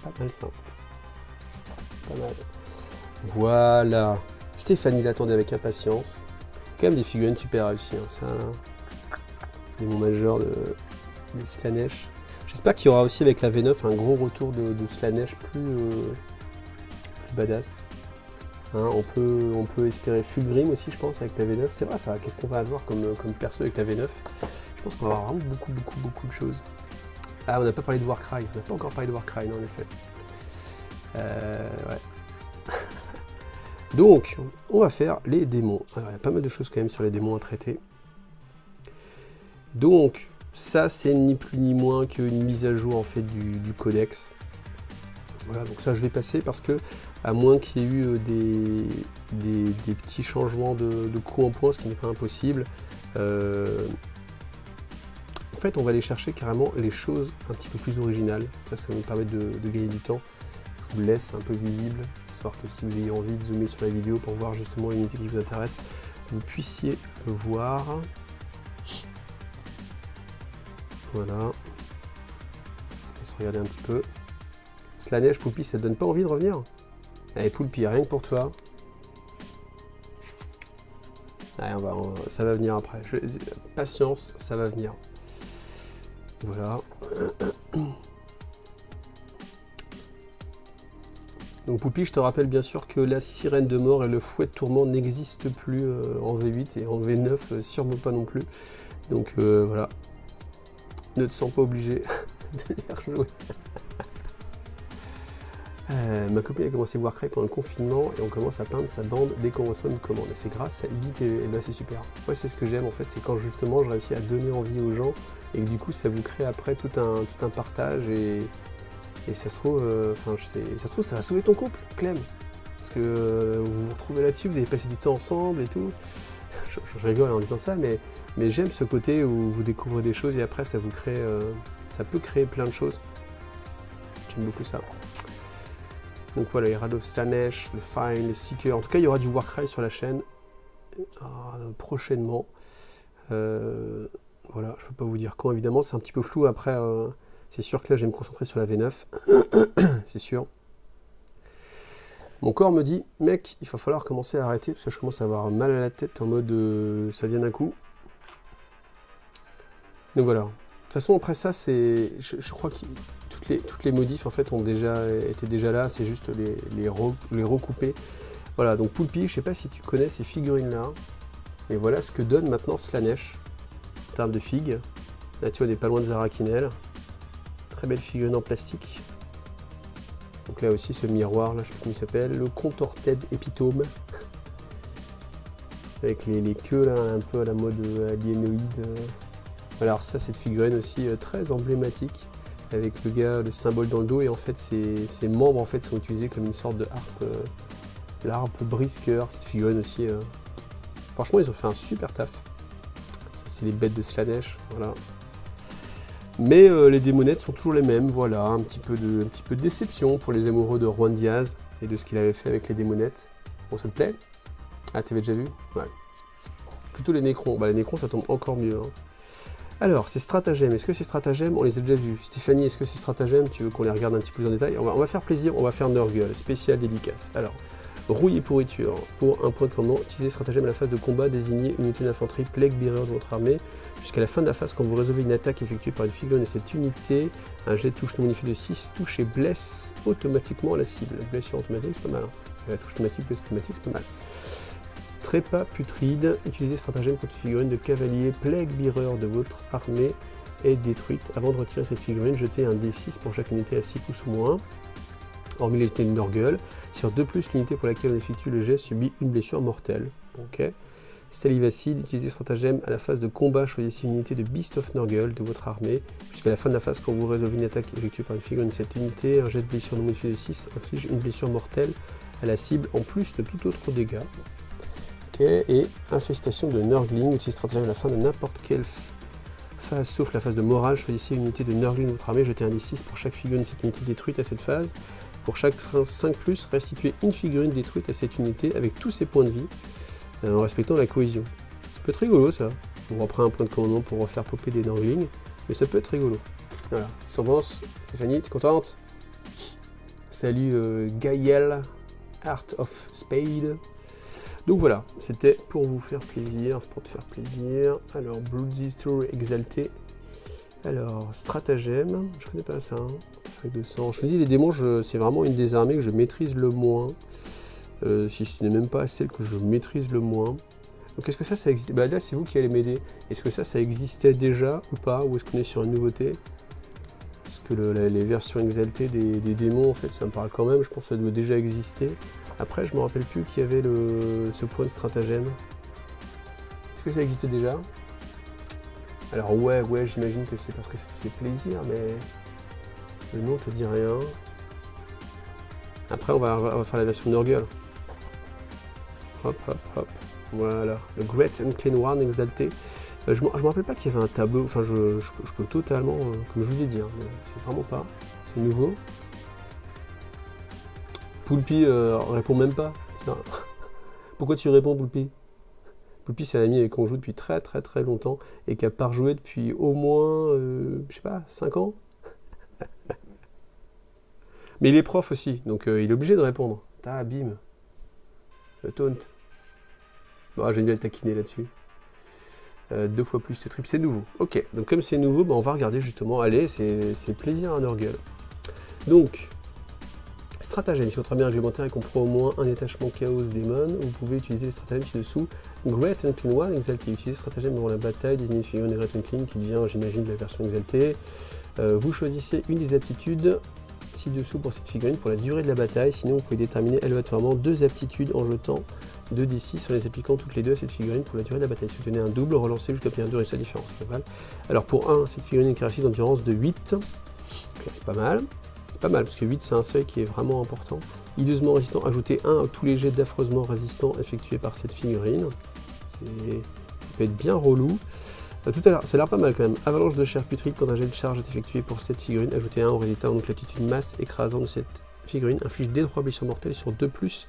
Pas mal ça. C'est pas mal. Voilà. Stéphanie l'attendait avec impatience. Quand même des figurines super réussies, hein, ça. Démon majeur de Slaanesh. J'espère qu'il y aura aussi avec la V9 un gros retour de Slaanesh plus badass. Hein, on peut espérer Fulgrim aussi, je pense, avec la V9. C'est vrai ça, qu'est-ce qu'on va avoir comme perso avec la V9? Je pense qu'on va avoir vraiment beaucoup de choses. Ah, on n'a pas parlé de Warcry, on n'a pas encore parlé de Warcry, non, en effet. Ouais. Donc, on va faire les démons. Alors, il y a pas mal de choses quand même sur les démons à traiter. Donc, ça, c'est ni plus ni moins qu'une mise à jour, en fait, du codex. Voilà, donc ça, je vais passer parce que, à moins qu'il y ait eu des petits changements de coût en point, ce qui n'est pas impossible, en fait, on va aller chercher carrément les choses un petit peu plus originales. Ça va nous permettre de gagner du temps. Je vous laisse un peu visible, histoire que si vous avez envie de zoomer sur la vidéo pour voir justement une unité qui vous intéresse, vous puissiez le voir. Voilà. On va se regarder un petit peu. Slaanesh, Poulpi, ça te donne pas envie de revenir? Allez, Poulpi, rien que pour toi. Allez, ça va venir après. Patience, ça va venir. Voilà. Donc Poulpi, je te rappelle bien sûr que la sirène de mort et le fouet de tourment n'existent plus en V8 et en V9 sûrement pas non plus. Donc voilà. Ne te sens pas obligé de les rejouer. Ma copine a commencé Warcry pendant le confinement et on commence à peindre sa bande dès qu'on reçoit une commande. Et c'est grâce à Iggy TV, et là c'est super. Moi c'est ce que j'aime en fait, c'est quand justement je réussis à donner envie aux gens et que du coup ça vous crée après tout un partage et ça se trouve, ça va sauver ton couple, Clem. Parce que vous vous retrouvez là-dessus, vous avez passé du temps ensemble et tout. Je rigole en disant ça, mais j'aime ce côté où vous découvrez des choses et après ça vous crée, ça peut créer plein de choses. J'aime beaucoup ça. Donc voilà, les Herald of Slaanesh, le Fine, les Seekers. En tout cas, il y aura du Warcry sur la chaîne prochainement. Voilà, je peux pas vous dire quand, évidemment. C'est un petit peu flou. Après, c'est sûr que là, je vais me concentrer sur la V9. C'est sûr. Mon corps me dit, mec, il va falloir commencer à arrêter parce que je commence à avoir mal à la tête en mode ça vient d'un coup. Donc voilà. De toute façon, après ça, c'est, je crois que toutes les modifs en fait étaient déjà là, c'est juste les recouper. Voilà, donc Poulpi, je sais pas si tu connais ces figurines-là, mais voilà ce que donne maintenant Slaanesh en termes de figues. Là, tu vois, on n'est pas loin de Zarakinel. Très belle figurine en plastique. Donc là aussi, ce miroir, là, je sais pas comment il s'appelle, le Contorted Epitome. Avec les queues, là, un peu à la mode aliénoïde. Alors ça, cette figurine aussi très emblématique, avec le gars, le symbole dans le dos, et en fait, ses membres en fait, sont utilisés comme une sorte de harpe, l'harpe brise-cœur. Cette figurine aussi, franchement, ils ont fait un super taf. Ça, c'est les bêtes de Slaanesh, voilà. Mais les démonettes sont toujours les mêmes, voilà, un petit peu de déception pour les amoureux de Juan Diaz et de ce qu'il avait fait avec les démonettes. Bon, ça te plaît? Ah, t'avais déjà vu? Ouais. Plutôt les Nécrons. Bah, les Nécrons, ça tombe encore mieux. Hein. Alors, ces stratagèmes, est-ce que ces stratagèmes, on les a déjà vus? Stéphanie, est-ce que ces stratagèmes, tu veux qu'on les regarde un petit peu plus en détail? On va faire plaisir, on va faire Nurgle, spécial dédicace. Alors, rouille et pourriture. Pour un point de commandement, utilisez stratagème à la phase de combat, désignez une unité d'infanterie Plague Bearer de votre armée. Jusqu'à la fin de la phase, quand vous résolvez une attaque effectuée par une figurine de cette unité, un jet de touche non modifié de 6 touche et blesse automatiquement la cible. Blessure automatique, c'est pas mal. Hein. La touche automatique, blessure automatique, c'est pas mal. Trépas putride, utilisez stratagème contre une figurine de cavalier Plague Bearer de votre armée est détruite. Avant de retirer cette figurine, jetez un D6 pour chaque unité à 6 pouces ou moins. Hormis les unités de Nurgle, sur 2+, l'unité pour laquelle on effectue le jet subit une blessure mortelle. Ok. Salivacide, utilisez stratagème à la phase de combat, choisissez une unité de Beast of Nurgle de votre armée. Jusqu'à la fin de la phase, quand vous résolvez une attaque effectuée par une figurine de cette unité, un jet de blessure non modifié de 6 inflige une blessure mortelle à la cible en plus de tout autre dégât. Ok. Et infestation de Nurgling, utilisez stratagème à la fin de n'importe quelle phase, sauf la phase de morale, choisissez une unité de Nurgling de votre armée, jetez un D6 pour chaque figurine de cette unité détruite à cette phase. Pour chaque 5+, restituez une figurine détruite à cette unité avec tous ses points de vie, en respectant la cohésion. Ça peut être rigolo ça. On reprend un point de commandement pour refaire popper des Nurglings, mais ça peut être rigolo. Voilà. Qu'est-ce que t'en penses, Stéphanie, t'es contente? Salut Gaël, Art of Spade. Donc voilà, c'était pour vous faire plaisir, pour te faire plaisir. Alors, Bloody Story exalté. Alors, stratagème, je connais pas ça. Hein. Artefact de sang. Je vous dis, les démons, c'est vraiment une des armées que je maîtrise le moins. Si ce n'est même pas celle que je maîtrise le moins. Donc, est-ce que ça existe? Bah là, c'est vous qui allez m'aider. Est-ce que ça existait déjà ou pas? Ou est-ce qu'on est sur une nouveauté? Parce que les versions exaltées des démons, en fait, ça me parle quand même. Je pense que ça doit déjà exister. Après, je me rappelle plus qu'il y avait ce point de stratagème. Est-ce que ça existait déjà? Alors ouais, j'imagine que c'est parce que ça te fait plaisir, mais le nom te dit rien. Après, on va faire la version Nurgle. Hop, hop, hop. Voilà. Le Great and Clean One exalté. Je me rappelle pas qu'il y avait un tableau. Enfin, je peux totalement, comme je vous ai dit, hein, c'est vraiment pas. C'est nouveau. Poulpi répond même pas. Pourquoi tu réponds, Poulpi? Poulpi, c'est un ami avec qui on joue depuis très longtemps et qui a pas rejoué depuis au moins, je sais pas, 5 ans. Mais il est prof aussi, donc il est obligé de répondre. Ah, bim. Le taunt. Bon, j'aime bien le taquiner là-dessus. 2 fois plus de trip, c'est nouveau. Ok, donc comme c'est nouveau, bah, on va regarder justement. Allez, c'est plaisir à Nurgle. Donc, stratagème. Si votre armée réglementaire et comprend au moins un détachement Chaos Démon, vous pouvez utiliser les stratagèmes ci-dessous. Great and Clean One exalté. Utilisez stratagème durant la bataille, désignez une figurine de Great and Clean qui devient, j'imagine, la version exaltée. Vous choisissez une des aptitudes ci-dessous pour cette figurine pour la durée de la bataille. Sinon, vous pouvez déterminer aléatoirement 2 aptitudes en jetant 2d6 en les appliquant toutes les deux à cette figurine pour la durée de la bataille. Si vous tenez un double, relancez jusqu'à obtenir 2 résultats différents. C'est pas mal. Alors pour 1, cette figurine est caractéristique d'endurance de 8. C'est pas mal. C'est pas mal parce que 8 c'est un seuil qui est vraiment important. Hideusement résistant, ajoutez 1 à tous les jets d'affreusement résistant effectués par cette figurine. Ça peut être bien relou. Tout à l'heure, ça a l'air pas mal quand même. Avalanche de chair putride, quand un jet de charge est effectué pour cette figurine, ajoutez 1 au résultat, donc l'aptitude masse écrasante de cette figurine inflige des 3 blessures mortelles sur 2+,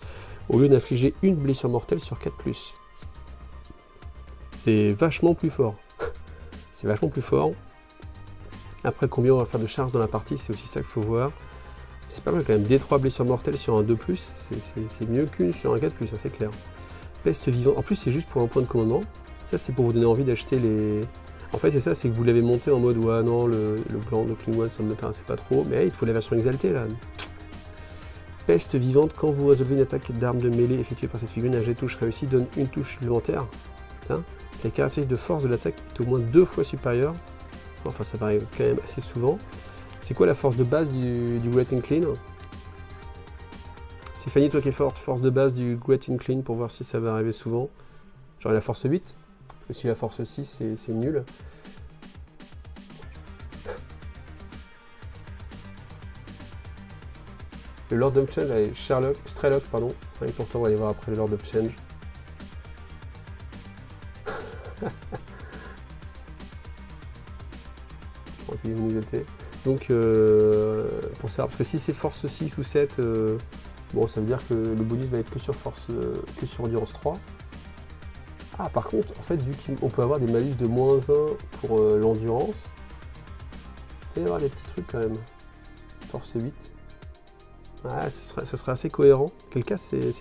au lieu d'infliger une blessure mortelle sur 4+. C'est vachement plus fort. C'est vachement plus fort. Après, combien on va faire de charge dans la partie, c'est aussi ça qu'il faut voir. C'est pas mal quand même, des 3 blessures mortelles sur un 2+, c'est mieux qu'une sur un 4+, hein, c'est clair. Peste vivante, en plus c'est juste pour un point de commandement. Ça c'est pour vous donner envie d'acheter les... En fait c'est ça, c'est que vous l'avez monté en mode ouais non, le plan de Clean One ça me m'intéressait pas trop, mais hey, il faut la version exaltée là. Peste vivante, quand vous résolvez une attaque d'arme de mêlée effectuée par cette figurine, un jet de touche réussi donne une touche supplémentaire. Putain. La caractéristique de force de l'attaque est au moins 2 fois supérieure. Enfin ça varie quand même assez souvent. C'est quoi la force de base du Great and Clean? C'est Fanny, toi qui es forte, force de base du Great and Clean pour voir si ça va arriver souvent. Genre la force 8, parce que si la force 6 c'est nul. Le Lord of Change, allez, Strelok, pardon. Et pourtant on va aller voir après le Lord of Change. Donc pour ça, parce que si c'est force 6 ou 7, bon ça veut dire que le bonus va être que sur force, que sur endurance 3. Ah, par contre, en fait, vu qu'on peut avoir des malus de -1 pour l'endurance, il peut y avoir des petits trucs quand même. Force 8. Ouais, ça serait assez cohérent. Quel cas,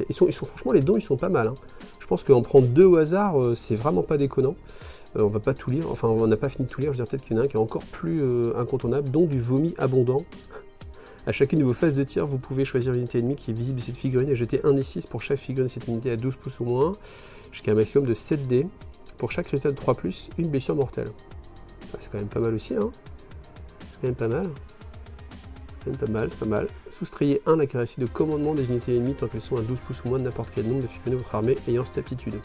ils sont, franchement, les dons, ils sont pas mal. Hein. Je pense qu'en prendre 2 au hasard, c'est vraiment pas déconnant. On va pas tout lire, enfin, on n'a pas fini de tout lire. Je veux dire, peut-être qu'il y en a un qui est encore plus incontournable, dont du vomi abondant. À chacune de vos phases de tir, vous pouvez choisir une unité ennemie qui est visible de cette figurine et jeter 1 des 6 pour chaque figurine de cette unité à 12 pouces ou moins, jusqu'à un maximum de 7 dés. Pour chaque résultat de 3+, une blessure mortelle. Ouais, c'est quand même pas mal aussi, hein. C'est quand même pas mal. C'est pas mal. Soustrayez 1 la caractéristique de commandement des unités ennemies tant qu'elles sont à 12 pouces ou moins de n'importe quel nombre de figurines de votre armée ayant cette aptitude.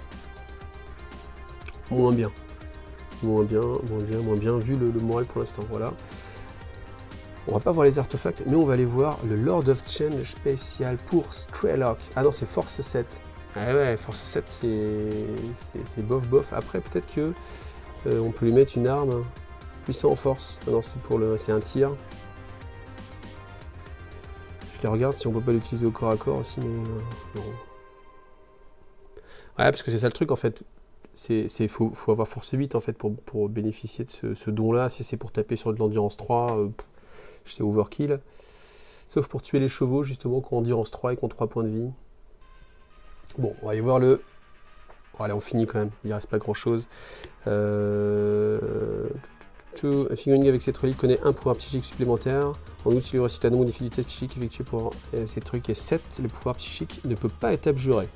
Moins bien, vu le moral pour l'instant, voilà. On va pas voir les artefacts, mais on va aller voir le Lord of Change spécial pour Strelok. Ah non, c'est Force 7. Ah ouais, Force 7, c'est bof. Après, peut-être que on peut lui mettre une arme puissant en force. Ah non, c'est un tir. Je les regarde si on peut pas l'utiliser au corps à corps aussi, mais non. Ouais, parce que c'est ça le truc en fait. Faut avoir force 8 en fait pour bénéficier de ce don-là. Si c'est pour taper sur de l'endurance 3, c'est overkill. Sauf pour tuer les chevaux, justement, qu'on endurance 3 et qu'on 3 points de vie. Bon, on va aller voir le... Bon, allez, on finit quand même, il ne reste pas grand-chose. Un figurine avec cette relique connaît un pouvoir psychique supplémentaire. En outre, s'il lui réussit un nombre d'effets du test psychique effectué pour ces trucs est 7, le pouvoir psychique ne peut pas être abjuré.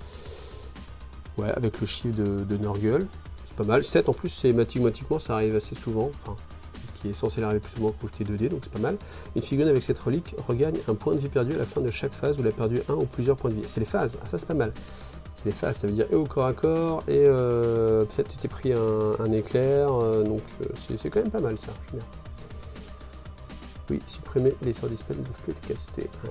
Ouais, avec le chiffre de Nurgle, c'est pas mal. 7 en plus, c'est mathématiquement, ça arrive assez souvent. Enfin, c'est ce qui est censé l'arriver plus souvent pour jeter 2 dés, donc c'est pas mal. Une figurine avec cette relique regagne un point de vie perdu à la fin de chaque phase où elle a perdu un ou plusieurs points de vie. C'est les phases, ah, ça c'est pas mal. C'est les phases, ça veut dire et au corps à corps, et peut-être tu t'es pris un éclair, donc c'est quand même pas mal ça, j'aime bien. Oui, supprimer les sorts dispel ne doivent plus être castés. Ouais.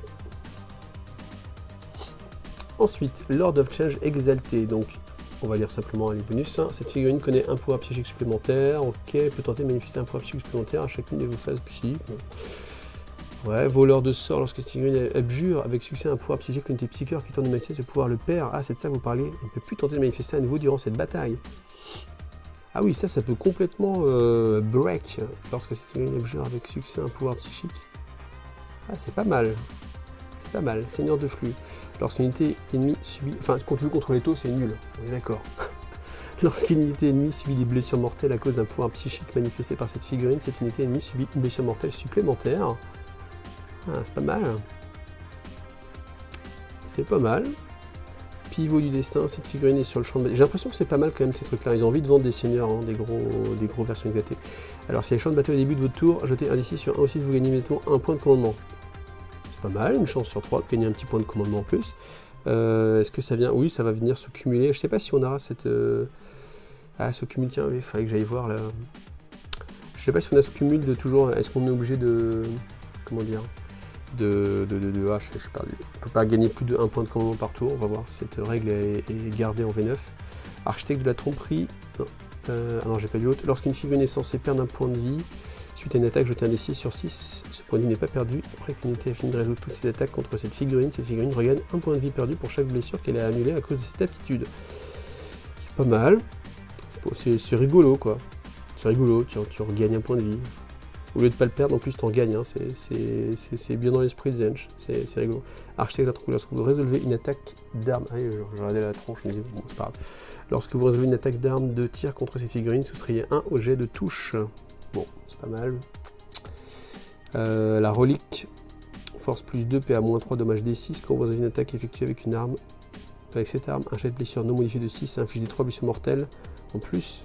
Ensuite, Lord of Change exalté, donc on va lire simplement les bonus. Cette figurine connaît un pouvoir psychique supplémentaire, ok, peut tenter de manifester un pouvoir psychique supplémentaire à chacune de vos phases psy. Ouais, voleur de sort, lorsque cette figurine abjure avec succès un pouvoir psychique, l'unité psychique qui tente de manifester ce pouvoir le perd. Ah, c'est de ça que vous parlez, il ne peut plus tenter de manifester à nouveau durant cette bataille. Ah oui, ça peut complètement break lorsque cette figurine abjure avec succès un pouvoir psychique. Ah, c'est pas mal. C'est pas mal. Seigneur de flux. Lorsqu'une unité ennemie subit... Enfin, quand tu joues contre les taux, c'est nul. On est d'accord. Lorsqu'une unité ennemie subit des blessures mortelles à cause d'un pouvoir psychique manifesté par cette figurine, cette unité ennemie subit une blessure mortelle supplémentaire. Ah, c'est pas mal. C'est pas mal. Pivot du destin, cette figurine est sur le champ de bataille. J'ai l'impression que c'est pas mal quand même ces trucs-là. Ils ont envie de vendre des seigneurs, hein, des gros versions éclatées. Alors, si il y a le champ de bataille au début de votre tour, jetez un d6 sur 1 ou 6, vous gagnez immédiatement un point de commandement. C'est pas mal, une chance sur 3 de gagner un petit point de commandement en plus. Est-ce que ça vient? Oui, ça va venir se cumuler. Je sais pas si on aura cette... Ah, ce cumul, tiens, il fallait que j'aille voir là. Je sais pas si on a ce cumul de toujours... Est-ce qu'on est obligé de... Comment dire? Ah, je suis perdu. On peut pas gagner plus de 1 point de commandement par tour. On va voir si cette règle est gardée en V9. Architecte de la tromperie. Non, ah non, j'ai pas lu autre. Lorsqu'une figurine est censée perdre un point de vie, suite à une attaque, jetez un D6 sur 6. Ce point de vie n'est pas perdu. Après qu'une unité a fini de résoudre toutes ses attaques contre cette figurine regagne un point de vie perdu pour chaque blessure qu'elle a annulée à cause de cette aptitude. C'est pas mal. C'est rigolo, quoi. C'est rigolo, tu regagnes un point de vie. Au lieu de ne pas le perdre, en plus tu en gagnes, hein. C'est bien dans l'esprit de Zench, c'est rigolo. Architecte de la tromperie, lorsque vous résolvez une attaque d'armes, ah, je regardais la tronche, je me disais, bon, c'est pas grave. Lorsque vous résolvez une attaque d'armes de tir contre cette figurine, soustrayez 1 au jet de touche. Bon, c'est pas mal. La relique, force plus 2, PA moins 3, dommage D6, quand vous résolvez une attaque effectuée avec une arme, avec cette arme, un jet de blessure non modifié de 6, inflige des 3 blessures mortelles, en plus,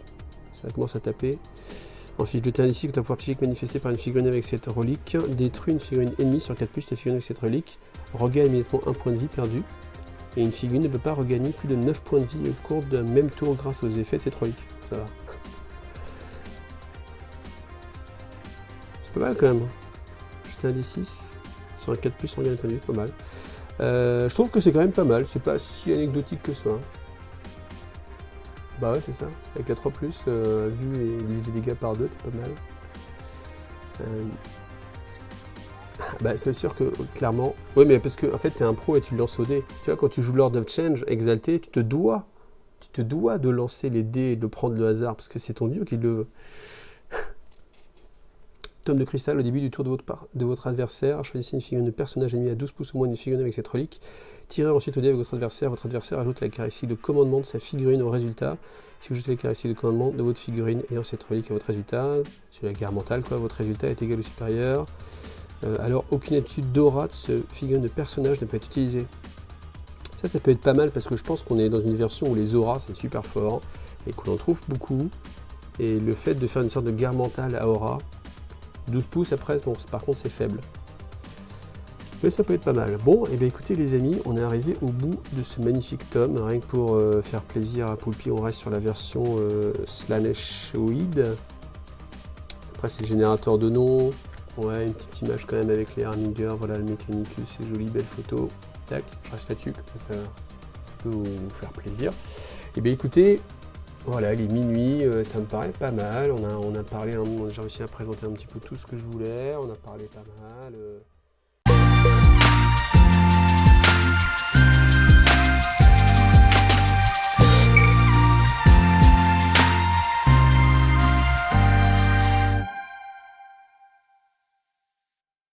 ça commence à taper. Ensuite, jetez un D6 que un pouvoir psychique manifesté par une figurine avec cette relique. Détruit une figurine ennemie sur 4+, la figurine avec cette relique. Regagne immédiatement un point de vie perdu. Et une figurine ne peut pas regagner plus de 9 points de vie au cours d'un même tour grâce aux effets de cette relique. Ça va. C'est pas mal quand même. Jetez un D6. Sur un 4+, on gagne un point de vie, c'est pas mal. Je trouve que c'est quand même pas mal. C'est pas si anecdotique que ça. Bah ouais, c'est ça. Avec la 3+, vu et divise les dégâts par 2, t'es pas mal. Bah c'est sûr que, clairement... Oui, mais parce que, en fait, t'es un pro et tu lances au dé. Tu vois, quand tu joues Lord of Change exalté, tu te dois te dois de lancer les dés et de prendre le hasard, parce que c'est ton dieu qui le veut. Tome de cristal, au début du tour de votre adversaire, choisissez une figurine de personnage ennemi à 12 pouces ou moins d'une figurine avec cette relique. Tirez ensuite au dé avec votre adversaire ajoute la caractéristique de commandement de sa figurine au résultat. Si vous ajoutez la caractéristique de commandement de votre figurine ayant cette relique à votre résultat, sur la guerre mentale, quoi, votre résultat est égal ou supérieur. Alors aucune attitude d'aura de ce figurine de personnage ne peut être utilisée. Ça peut être pas mal parce que je pense qu'on est dans une version où les auras c'est super fort et qu'on en trouve beaucoup. Et le fait de faire une sorte de guerre mentale à aura, 12 pouces après, bon, par contre c'est faible. Mais ça peut être pas mal. Bon, et bien écoutez les amis, on est arrivé au bout de ce magnifique tome. Rien que pour faire plaisir à Poulpi, on reste sur la version Slaneshoid. Après c'est le générateur de noms. Ouais, une petite image quand même avec les Harmingers, voilà le Mechanicus, c'est joli, belle photo. Tac, je reste là-dessus, ça peut vous faire plaisir. Et bien écoutez, voilà, il est minuit, ça me paraît pas mal. On a parlé, j'ai réussi à présenter un petit peu tout ce que je voulais, on a parlé pas mal.